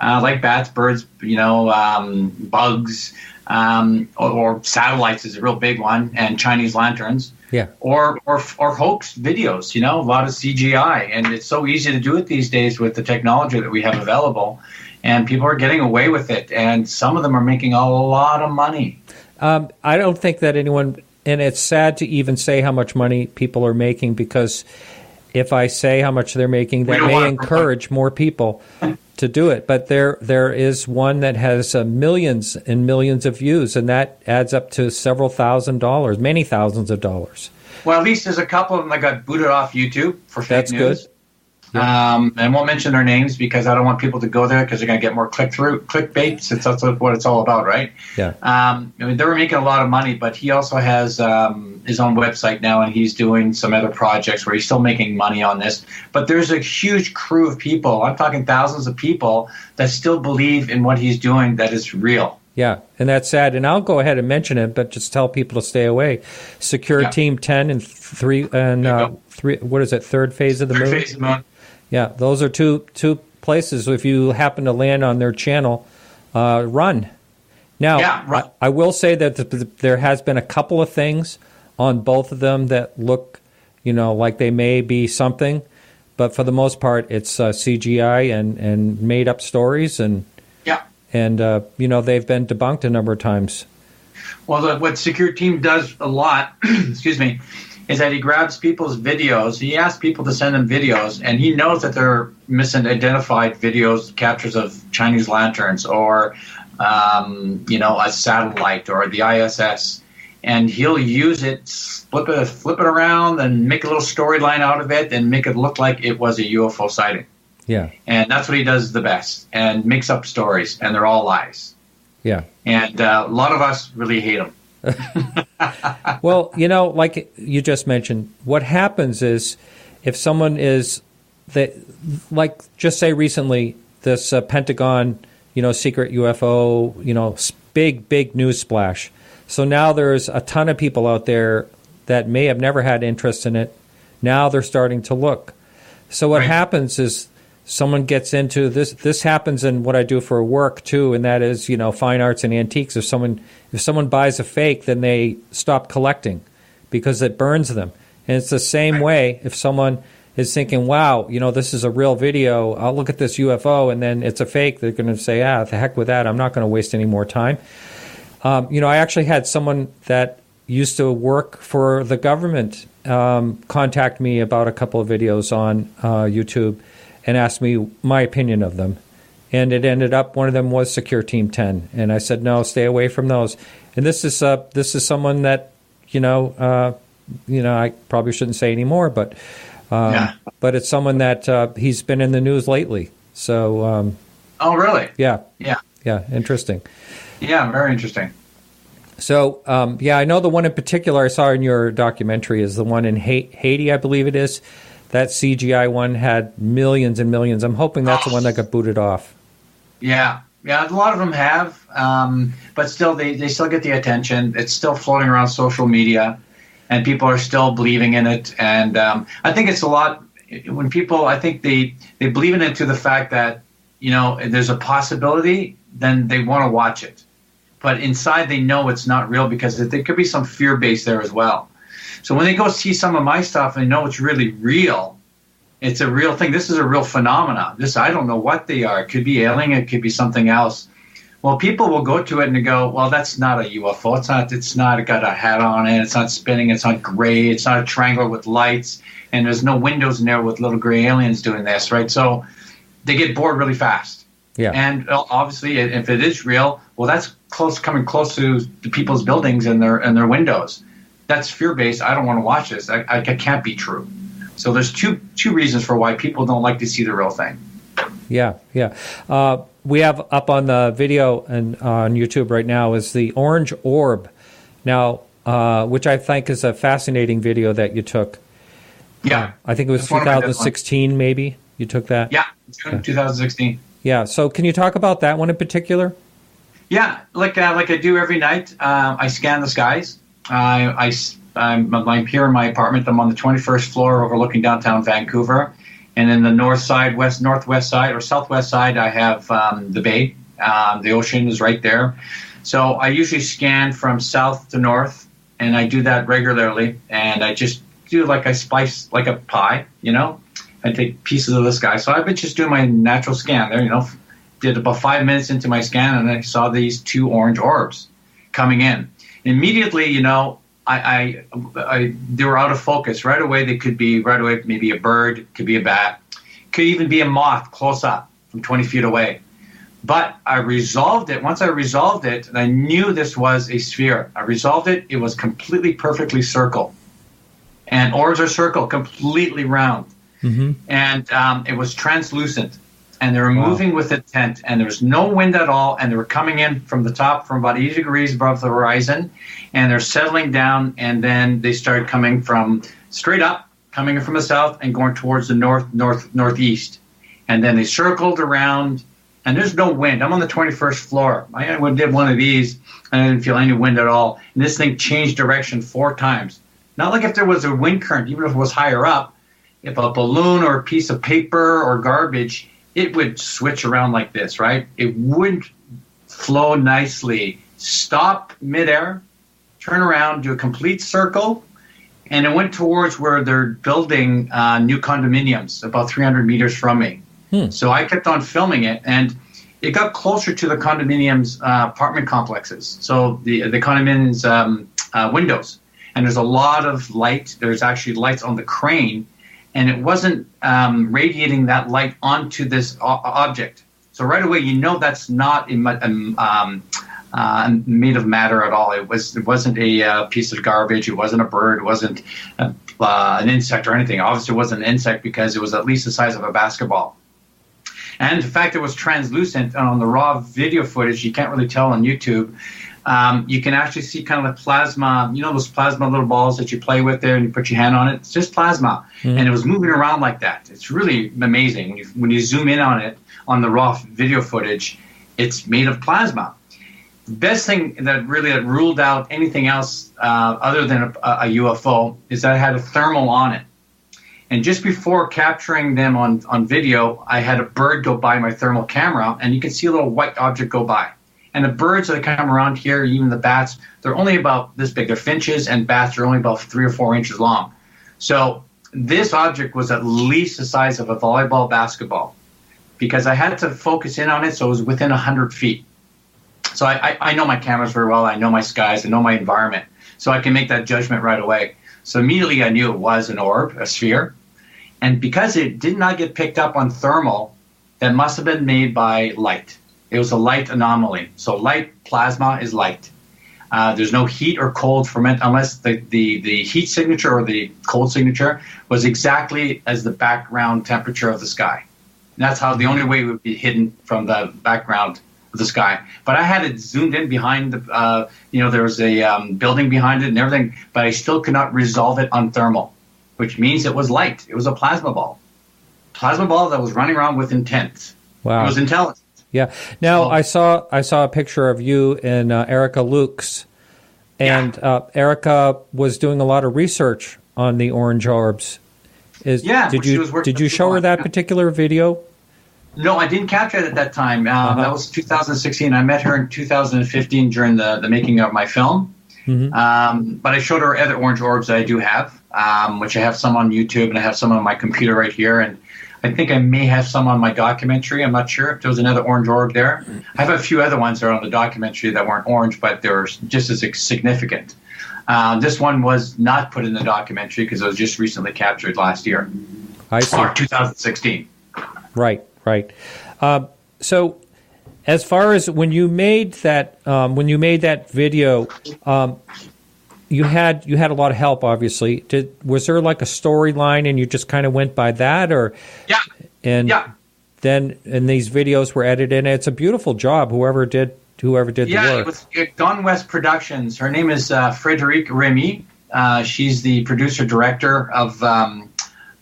S8: like bats, birds, bugs, or satellites is a real big one, and Chinese lanterns.
S6: Yeah.
S8: Or hoax videos, a lot of CGI. And it's so easy to do it these days with the technology that we have available. And people are getting away with it. And some of them are making a lot of money.
S6: I don't think that anyone, and it's sad to even say how much money people are making, because if I say how much they're making, that may encourage more people to do it. But there is one that has millions and millions of views, and that adds up to several $1,000s, many thousands of dollars.
S8: Well, at least there's a couple of them that got booted off YouTube for fake news.
S6: That's good. Yeah.
S8: And I won't mention their names because I don't want people to go there because they're going to get more clickbait, since that's what it's all about, right?
S6: Yeah.
S8: They were making a lot of money, but he also has his own website now, and he's doing some other projects where he's still making money on this. But there's a huge crew of people, I'm talking thousands of people, that still believe in what he's doing, that is real.
S6: Yeah, and that's sad. And I'll go ahead and mention it, but just tell people to stay away. Secure Team 10 and 3 and 3. What is it? Third phase of the moon.
S8: Third phase of the moon.
S6: Yeah, those are two places. If you happen to land on their channel, run. Now, I will say that there has been a couple of things on both of them that look, like they may be something, but for the most part, it's CGI and made up stories, and they've been debunked a number of times.
S8: Well, what Secure Team does a lot, excuse me, is that he grabs people's videos. He asks people to send him videos, and he knows that they're misidentified videos, captures of Chinese lanterns or, a satellite or the ISS. And he'll use it, flip it around, and make a little storyline out of it, and make it look like it was a UFO sighting.
S6: Yeah.
S8: And that's what he does the best, and makes up stories, and they're all lies.
S6: Yeah.
S8: And a lot of us really hate him.
S6: Well, like you just mentioned, what happens is if someone just say recently, this Pentagon, secret UFO, big news splash. So now there's a ton of people out there that may have never had interest in it. Now they're starting to look. So what happens is someone gets into this. This happens in what I do for work too, and that is, fine arts and antiques. If someone buys a fake, then they stop collecting because it burns them. And it's the same way if someone is thinking, wow, this is a real video, I'll look at this UFO, and then it's a fake, they're going to say, the heck with that, I'm not going to waste any more time. I actually had someone that used to work for the government contact me about a couple of videos on YouTube and asked me my opinion of them. And it ended up, one of them was Secure Team 10. And I said, no, stay away from those. And this is someone that, I probably shouldn't say anymore, but it's someone that he's been in the news lately. So,
S8: oh, really?
S6: Yeah. Interesting.
S8: Yeah, very interesting.
S6: So, I know the one in particular I saw in your documentary is the one in Haiti, I believe it is, That CGI one had millions and millions. I'm hoping that's the one that got booted off.
S8: Yeah, a lot of them have, but still, they still get the attention. It's still floating around social media, and people are still believing in it. And I think it's a lot when people, I think they believe in it to the fact that, there's a possibility, then they want to watch it. But inside, they know it's not real because there could be some fear base there as well. So when they go see some of my stuff and they know it's really real, it's a real thing. This is a real phenomenon. I don't know what they are. It could be alien. It could be something else. Well, people will go to it and they go, well, that's not a UFO. It's not got a hat on it. It's not spinning. It's not gray. It's not a triangle with lights. And there's no windows in there with little gray aliens doing this, right? So they get bored really fast.
S6: Yeah.
S8: And obviously, if it is real, well, that's coming close to the people's buildings and their windows. That's fear-based. I don't want to watch this. It can't be true. So there's two reasons for why people don't like to see the real thing.
S6: Yeah. We have up on the video and on YouTube right now is the orange orb. Now, which I think is a fascinating video that you took.
S8: Yeah.
S6: I think it was 2016 maybe you took that.
S8: Yeah, June 2016.
S6: Yeah. So can you talk about that one in particular?
S8: Yeah, like I do every night. I scan the skies. I'm here in my apartment. I'm on the 21st floor overlooking downtown Vancouver. And in the northwest side, or southwest side, I have the bay. The ocean is right there. So I usually scan from south to north, and I do that regularly. And I just do I slice like a pie, I take pieces of the sky. So I've been just doing my natural scan there, Did about 5 minutes into my scan, and I saw these two orange orbs coming in. Immediately, they were out of focus right away. They could be maybe a bird, could be a bat, could even be a moth close up from 20 feet away. But I resolved it. Once I resolved it, and I knew this was a sphere. I resolved it. It was completely perfectly circle. And orbs are circle, completely round. Mm-hmm. And it was translucent. And they were moving with intent, and there was no wind at all, and they were coming in from the top from about 80 degrees above the horizon, and they're settling down, and then they started coming from straight up, coming from the south and going towards the northeast. And then they circled around, and there's no wind. I'm on the 21st floor. I did one of these, and I didn't feel any wind at all. And this thing changed direction 4 times. Not like if there was a wind current, even if it was higher up, if a balloon or a piece of paper or garbage, it would switch around like this, right? It wouldn't flow nicely. Stop midair, turn around, do a complete circle, and it went towards where they're building new condominiums about 300 meters from me. So I kept on filming it, and it got closer to the condominiums apartment complexes. So the condominiums windows, and there's a lot of light. There's actually lights on the crane, and it wasn't radiating that light onto this object. So right away, that's not made of matter at all. It wasn't a piece of garbage. It wasn't a bird. It wasn't an insect or anything. Obviously, it wasn't an insect because it was at least the size of a basketball. And the fact it was translucent, and on the raw video footage, you can't really tell on YouTube. You can actually see kind of the plasma, those plasma little balls that you play with there and you put your hand on it. It's just plasma. Mm-hmm. And it was moving around like that. It's really amazing. When you zoom in on it, on the raw video footage, it's made of plasma. The best thing that ruled out anything else other than a UFO is that it had a thermal on it. And just before capturing them on video, I had a bird go by my thermal camera, and you can see a little white object go by. And the birds that come around here, even the bats, they're only about this big. They're finches, and bats are only about 3 or 4 inches long. So this object was at least the size of a volleyball basketball because I had to focus in on it, so it was within 100 feet. So I know my cameras very well. I know my skies. I know my environment. So I can make that judgment right away. So immediately I knew it was an orb, a sphere. And because it did not get picked up on thermal, that must have been made by light. It was a light anomaly. So light, plasma is light. There's no heat or cold from it unless the heat signature or the cold signature was exactly as the background temperature of the sky. And that's how the only way it would be hidden from the background of the sky. But I had it zoomed in behind there was a building behind it and everything, but I still could not resolve it on thermal. which means it was light. It was a plasma ball. Plasma ball that was running around with intent.
S6: Wow.
S8: It was intelligent.
S6: Yeah. Now, I saw a picture of you and Erica Lukes, and Erica was doing a lot of research on the orange orbs. Did you show her that particular video?
S8: No, I didn't capture it at that time. That was 2016. I met her in 2015 during the making of my film. Mm-hmm. But I showed her other orange orbs that I do have, which I have some on YouTube and I have some on my computer right here. And I think I may have some on my documentary. I'm not sure if there was another orange orb there. I have a few other ones that are on the documentary that weren't orange, but they were just as significant. This one was not put in the documentary because it was just recently captured last year.
S6: I see.
S8: Or 2016.
S6: Right. So, as far as when you made that video, you had a lot of help. Obviously, was there like a storyline, and you just kind of went by that, or Then these videos were edited, and it's a beautiful job. Whoever did the work.
S8: Yeah, it was Gone West Productions. Her name is Frédérique Remy. She's the producer director of.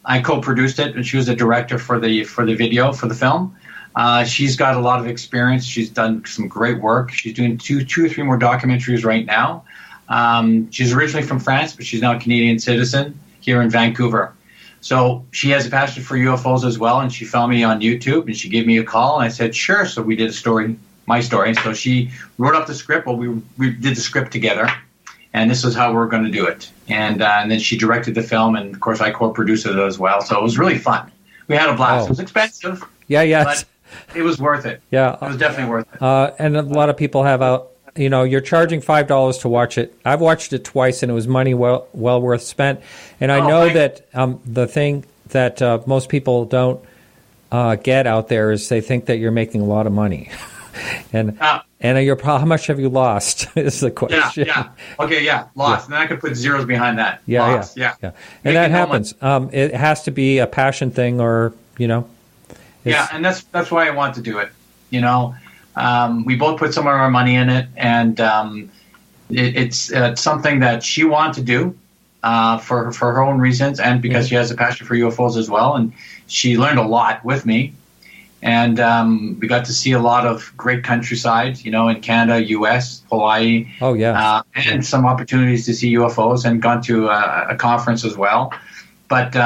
S8: I co-produced it, and she was the director for the video for the film. She's got a lot of experience. She's done some great work. She's doing two or three more documentaries right now. She's originally from France, but she's now a Canadian citizen here in Vancouver. So she has a passion for UFOs as well, and she found me on YouTube, and she gave me a call, and I said, sure. So we did my story. So she wrote up the script. Well, we did the script together, and this is how we're going to do it. And then she directed the film, and, of course, I co-produced it as well. So it was really fun. We had a blast. It was expensive.
S6: Yeah.
S8: But it was worth it.
S6: Yeah.
S8: It was definitely worth it.
S6: And a lot of people have you're charging $5 to watch it. I've watched it twice, and it was money well worth spent. And I know that the thing that most people don't get out there is they think that you're making a lot of money. and how much have you lost is the question.
S8: Yeah. Okay, lost. And then I could put zeros behind that.
S6: Yeah. And that happens. It has to be a passion thing, or
S8: and that's why I want to do it. We both put some of our money in it, and it's something that she wanted to do for her own reasons, and because she has a passion for UFOs as well, and she learned a lot with me. And we got to see a lot of great countryside, in Canada, U.S., Hawaii.
S6: Oh, yeah.
S8: And some opportunities to see UFOs, and gone to a conference as well. But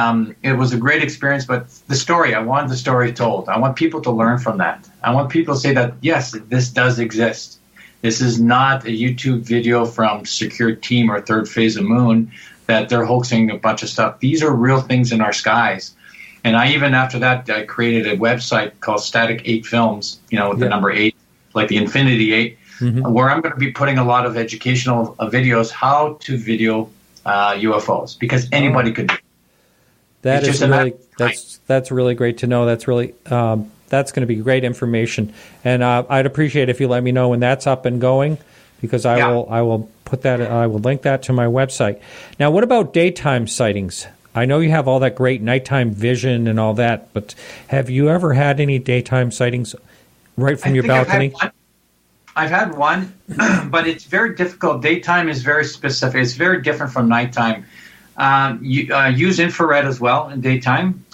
S8: it was a great experience. But I wanted the story told. I want people to learn from that. I want people to say that, yes, this does exist. This is not a YouTube video from Secure Team or Third Phase of Moon that they're hoaxing a bunch of stuff. These are real things in our skies. And I even after that I created a website called Static 8 Films, with the number 8, like the Infinity 8, where I'm going to be putting a lot of educational videos how to video UFOs, because anybody could do it.
S6: That's really great to know. That's really that's going to be great information, and I'd appreciate if you let me know when that's up and going, because I will put that. I will link that to my website. Now, what about daytime sightings? I know you have all that great nighttime vision and all that, but have you ever had any daytime sightings right from your balcony?
S8: I've had one, but it's very difficult. Daytime is very specific. It's very different from nighttime. Use infrared as well in daytime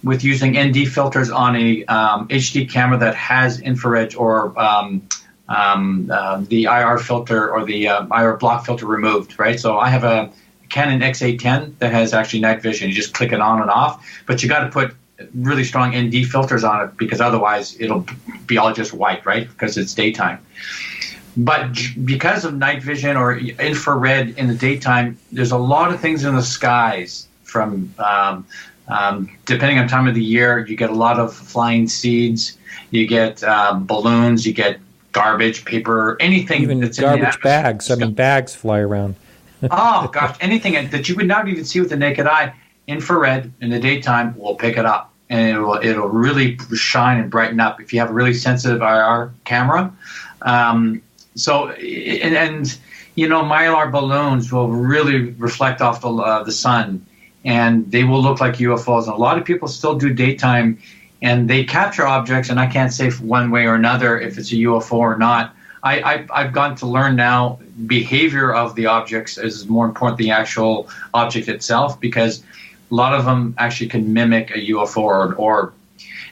S8: with using ND filters on a HD camera that has infrared or the IR filter or the IR block filter removed, right? So I have a Canon XA10 that has actually night vision. You just click it on and off, but you got to put really strong ND filters on it, because otherwise it'll be all just white, right? Because it's daytime. But because of night vision or infrared in the daytime, there's a lot of things in the skies from, depending on time of the year, you get a lot of flying seeds, you get balloons, you get garbage, paper, anything.
S6: Even
S8: that's
S6: garbage
S8: in the
S6: bags. Bags fly around.
S8: Oh, gosh, anything that you would not even see with the naked eye, infrared in the daytime will pick it up, and it'll really shine and brighten up if you have a really sensitive IR camera. Mylar balloons will really reflect off the sun, and they will look like UFOs. And a lot of people still do daytime, and they capture objects, and I can't say one way or another if it's a UFO or not. I've gotten to learn now behavior of the objects is more important than the actual object itself, because a lot of them actually can mimic a UFO or an orb.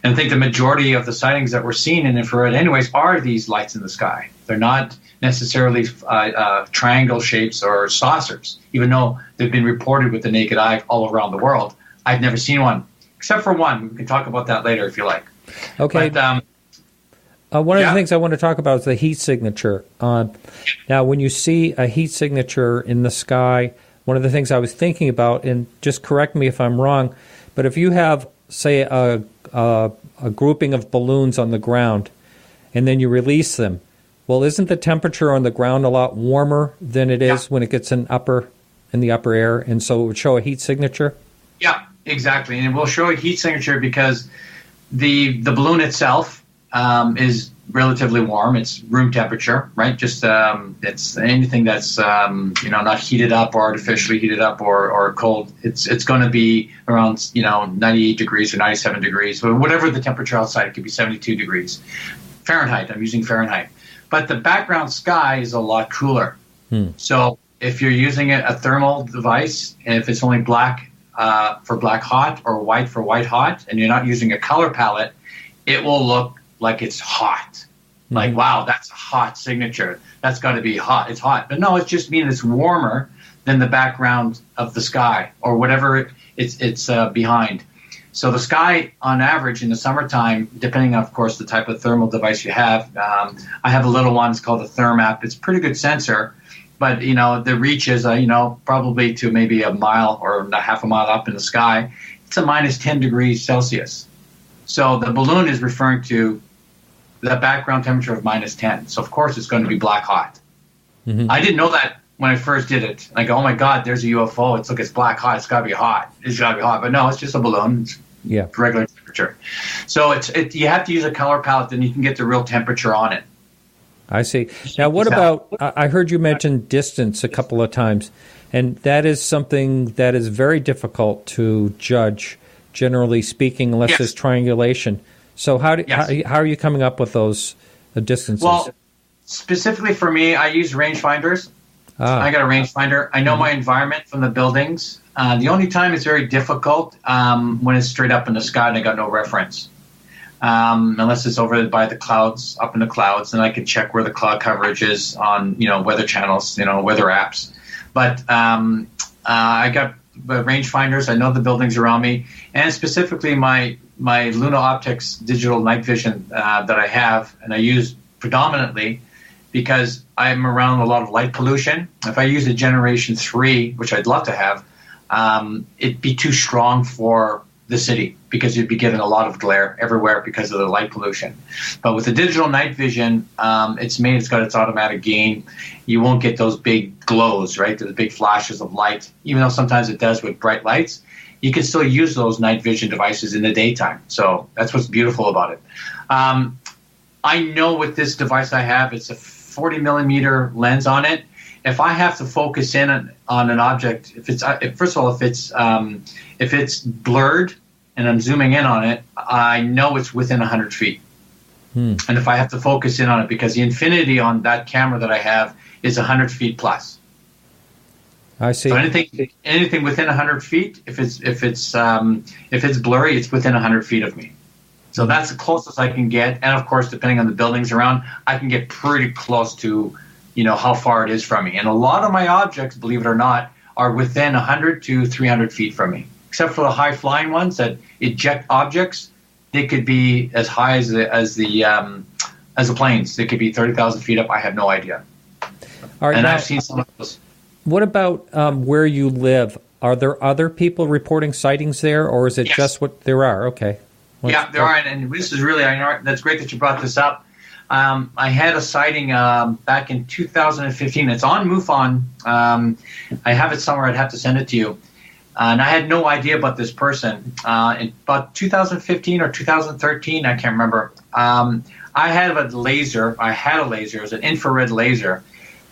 S8: And I think the majority of the sightings that we're seeing in infrared anyways are these lights in the sky. They're not necessarily triangle shapes or saucers, even though they've been reported with the naked eye all around the world. I've never seen one, except for one. We can talk about that later if you like.
S6: Okay.
S8: But,
S6: one of the things I want to talk about is the heat signature. Now, when you see a heat signature in the sky, one of the things I was thinking about, and just correct me if I'm wrong, but if you have, say, a grouping of balloons on the ground, and then you release them, well, isn't the temperature on the ground a lot warmer than it is when it gets in the upper air, and so it would show a heat signature? Yeah,
S8: exactly. And it will show a heat signature because the balloon itself is relatively warm. It's room temperature, right? Just it's anything that's not heated up or artificially heated up or cold. It's going to be around 98 degrees or 97 degrees, or whatever the temperature outside. It could be 72 degrees Fahrenheit. I'm using Fahrenheit, but the background sky is a lot cooler. So if you're using a thermal device, and if it's only black for black hot or white for white hot, and you're not using a color palette, it will look like it's hot. Like, wow, that's a hot signature. That's got to be hot. It's hot. But no, it just means it's warmer than the background of the sky or whatever it's behind. So the sky, on average, in the summertime, depending on, of course, the type of thermal device you have, I have a little one. It's called a Thermap. It's a pretty good sensor. But, the reach is, probably to maybe a mile or half a mile up in the sky. It's a minus 10 degrees Celsius. So the balloon is referring to the background temperature of minus 10. So, of course, it's going to be black hot. I didn't know that when I first did it. I go, oh, my God, there's a UFO. It's black hot. It's got to be hot. It's got to be hot. But no, it's just a balloon. It's regular temperature. So you have to use a color palette, then you can get the real temperature on it.
S6: I see. Now, what about, I heard you mention distance a couple of times, and that is something that is very difficult to judge, generally speaking, unless there's triangulation. So how are you coming up with those distances?
S8: Well, specifically for me, I use rangefinders. I got a rangefinder. I know my environment from the buildings. The only time it's very difficult when it's straight up in the sky and I got no reference. Unless it's over by the clouds, up in the clouds, and I can check where the cloud coverage is on, weather channels, weather apps. But I got rangefinders. I know the buildings around me, and specifically my Luna Optics digital night vision that I have, and I use predominantly because I'm around a lot of light pollution. If I use a Generation 3, which I'd love to have, it'd be too strong for the city because you'd be getting a lot of glare everywhere because of the light pollution. But with the digital night vision, it's got its automatic gain. You won't get those big glows, right? The big flashes of light, even though sometimes it does with bright lights. You can still use those night vision devices in the daytime. So that's what's beautiful about it. I know with this device I have, it's a 40 millimeter lens on it. If I have to focus in on an object, if it's blurred and I'm zooming in on it, I know it's within 100 feet. And if I have to focus in on it, because the infinity on that camera that I have is 100 feet plus.
S6: I see.
S8: So anything within 100 feet, if it's blurry, it's within 100 feet of me. So that's the closest I can get. And of course, depending on the buildings around, I can get pretty close to how far it is from me. And a lot of my objects, believe it or not, are within 100 to 300 feet from me. Except for the high-flying ones that eject objects, they could be as high as the planes. They could be 30,000 feet up. I have no idea.
S6: All right,
S8: and
S6: now,
S8: I've seen some of those.
S6: What about where you live? Are there other people reporting sightings there, or is it just what there are? Okay.
S8: There are, and this is really, that's great that you brought this up. I had a sighting back in 2015. It's on MUFON. I have it somewhere. I'd have to send it to you. And I had no idea about this person. In about 2015 or 2013, I can't remember. I had a laser. It was an infrared laser.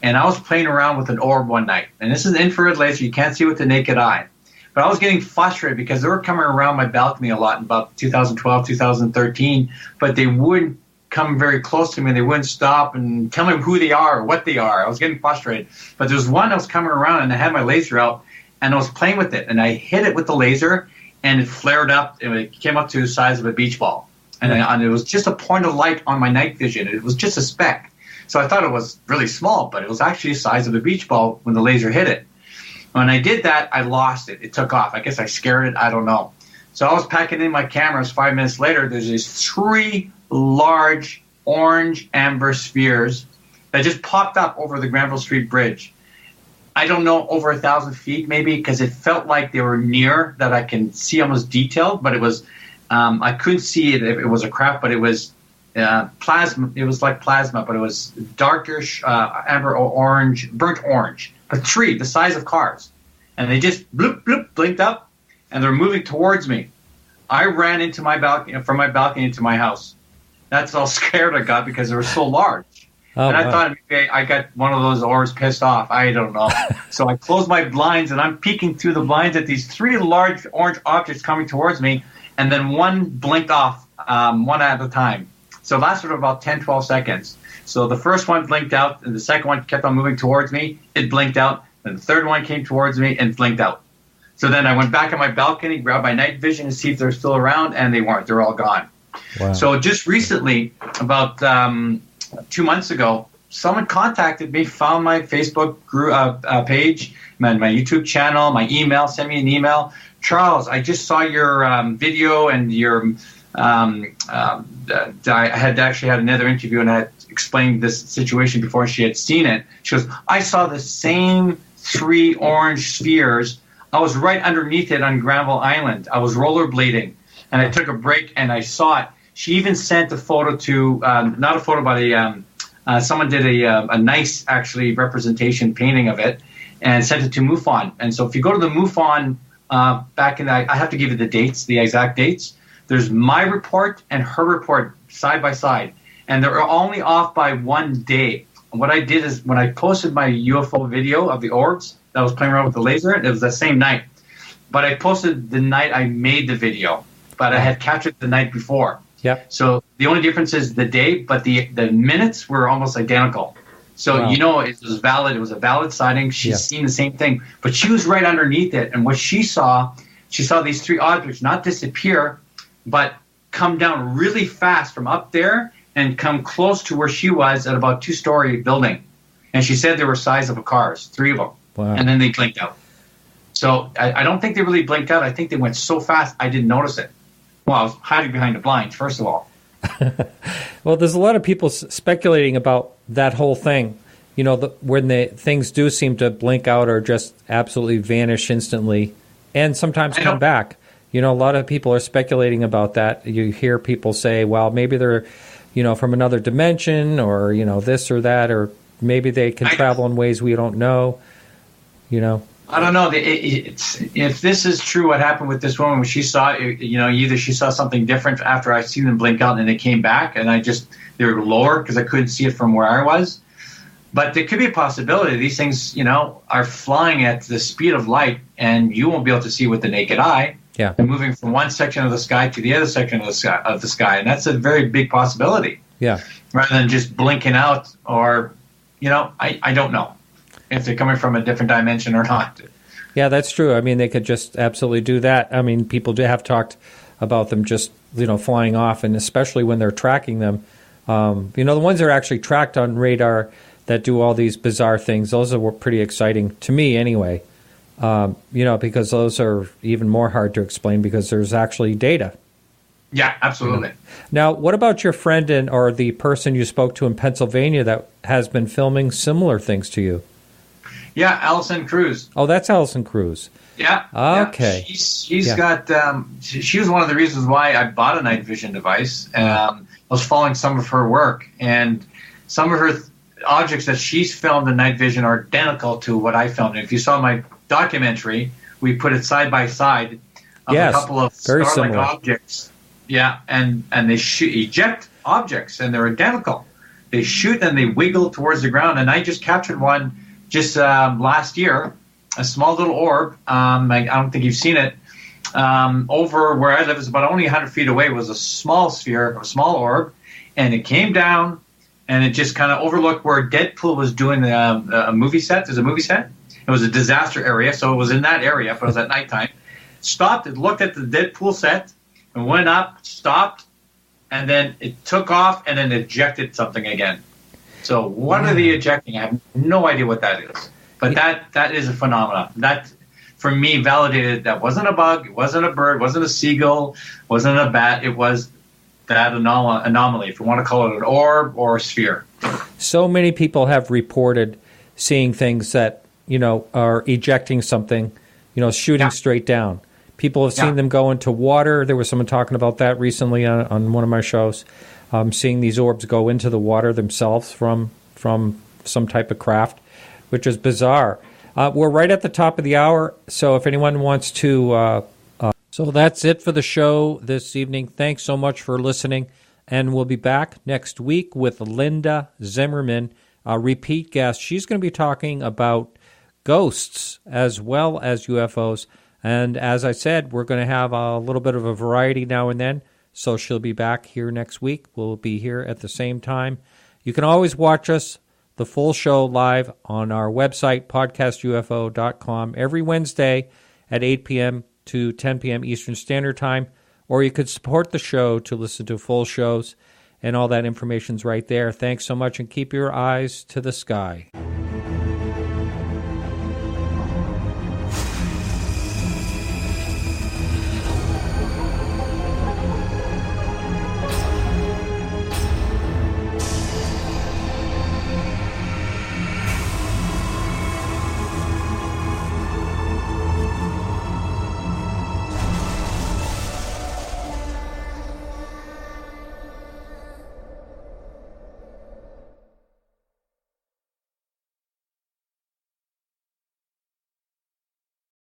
S8: And I was playing around with an orb one night. And this is an infrared laser. You can't see with the naked eye. But I was getting frustrated because they were coming around my balcony a lot in about 2012, 2013. But they wouldn't come very close to me, and they wouldn't stop and tell me who they are or what they are. I was getting frustrated. But there was one that was coming around, and I had my laser out, and I was playing with it, and I hit it with the laser, and it flared up. It came up to the size of a beach ball. And it was just a point of light on my night vision. It was just a speck. So I thought it was really small, but it was actually the size of a beach ball when the laser hit it. When I did that, I lost it. It took off. I guess I scared it. I don't know. So I was packing in my cameras. 5 minutes later, there's these 3 large orange amber spheres that just popped up over the Granville Street Bridge. I don't know, over 1,000 feet maybe, because it felt like they were near, that I can see almost detailed, but it was... I couldn't see it if it was a craft, but it was plasma. It was like plasma, but it was darkish, amber or orange, burnt orange. But 3, the size of cars. And they just bloop, bloop, blinked up, and they're moving towards me. I ran into my balcony, from my balcony into my house. That's how scared I got because they were so large. And I thought maybe I got one of those orbs pissed off. I don't know. So I closed my blinds, and I'm peeking through the blinds at these 3 large orange objects coming towards me. And then one blinked off, one at a time. So it lasted about 10, 12 seconds. So the first one blinked out, and the second one kept on moving towards me. It blinked out. And the third one came towards me and blinked out. So then I went back on my balcony, grabbed my night vision to see if they're still around, and they weren't. They're all gone. Wow. So just recently, about 2 months ago, someone contacted me, found my Facebook page, my YouTube channel, my email, sent me an email. Charles, I just saw your video and your. I had actually had another interview, and I had explained this situation before she had seen it. She goes, I saw the same 3 orange spheres. I was right underneath it on Granville Island. I was rollerblading, and I took a break, and I saw it. She even sent a photo to, not a photo, but someone did a nice, actually, representation painting of it, and sent it to MUFON. And so if you go to the MUFON, back in I have to give you the dates, the exact dates. There's my report and her report side by side, and they're only off by 1 day. What I did is when I posted my UFO video of the orbs that I was playing around with the laser, it was the same night. But I posted the night I made the video, but I had captured the night before.
S6: Yep.
S8: So the only difference is the day, but the minutes were almost identical. So, wow. It was valid. It was a valid sighting. She's seen the same thing. But she was right underneath it. And what she saw these 3 objects not disappear, but come down really fast from up there and come close to where she was at about 2-story building. And she said they were size of cars, 3 of them. Wow. And then they blinked out. So I don't think they really blinked out. I think they went so fast I didn't notice it. Well, I was hiding behind the blinds, first of all.
S6: Well, there's a lot of people speculating about that whole thing. When the things do seem to blink out or just absolutely vanish instantly, and sometimes come back. A lot of people are speculating about that. You hear people say, well, maybe they're, from another dimension, or, this or that, or maybe they can travel in ways we don't know,
S8: I don't know. If this is true, what happened with this woman when she saw, either she saw something different after I seen them blink out and they came back, and they were lower because I couldn't see it from where I was. But there could be a possibility these things, are flying at the speed of light, and you won't be able to see with the naked eye.
S6: Yeah.
S8: They're moving from one section of the sky to the other section of the sky, and that's a very big possibility.
S6: Yeah.
S8: Rather than just blinking out, or, I don't know if they're coming from a different dimension or not.
S6: Yeah, that's true. I mean, they could just absolutely do that. I mean, people have talked about them just, flying off, and especially when they're tracking them. The ones that are actually tracked on radar that do all these bizarre things, those are pretty exciting to me anyway. Because those are even more hard to explain because there's actually data.
S8: Yeah, absolutely.
S6: Now, what about your friend or the person you spoke to in Pennsylvania that has been filming similar things to you?
S8: Yeah, Allison Cruz.
S6: Oh, that's Allison Cruz.
S8: Yeah.
S6: Okay.
S8: Yeah. She's got. She was one of the reasons why I bought a night vision device. I was following some of her work, and some of her objects that she's filmed in night vision are identical to what I filmed. And if you saw my documentary, we put it side by side of a couple of star-like objects. Yeah, and they eject objects, and they're identical. They shoot and they wiggle towards the ground. And I just captured one just last year, a small little orb. I don't think you've seen it. Over where I live is about only 100 feet away was a small sphere, a small orb, and it came down, and it just kind of overlooked where Deadpool was doing a movie set. There's a movie set. It was a disaster area, so it was in that area, but it was at nighttime. Stopped, it looked at the Deadpool set, and went up, stopped, and then it took off, and then ejected something again. So what are they ejecting? I have no idea what that is. But that is a phenomenon. That, for me, validated that wasn't a bug, it wasn't a bird, it wasn't a seagull, it wasn't a bat, it was that anomaly, if you want to call it an orb or a sphere.
S6: So many people have reported seeing things that, are ejecting something, shooting straight down. People have seen them go into water. There was someone talking about that recently on one of my shows, seeing these orbs go into the water themselves from some type of craft, which is bizarre. We're right at the top of the hour, so if anyone wants to... So that's it for the show this evening. Thanks so much for listening, and we'll be back next week with Linda Zimmerman, a repeat guest. She's going to be talking about ghosts as well as UFOs, and as I said, we're going to have a little bit of a variety now and then, so she'll be back here next week. We'll be here at the same time. You can always watch us, the full show, live on our website, podcastufo.com, every Wednesday at 8 p.m. to 10 p.m. Eastern Standard Time, or you could support the show to listen to full shows, and all that information's right there. Thanks so much, and keep your eyes to the sky.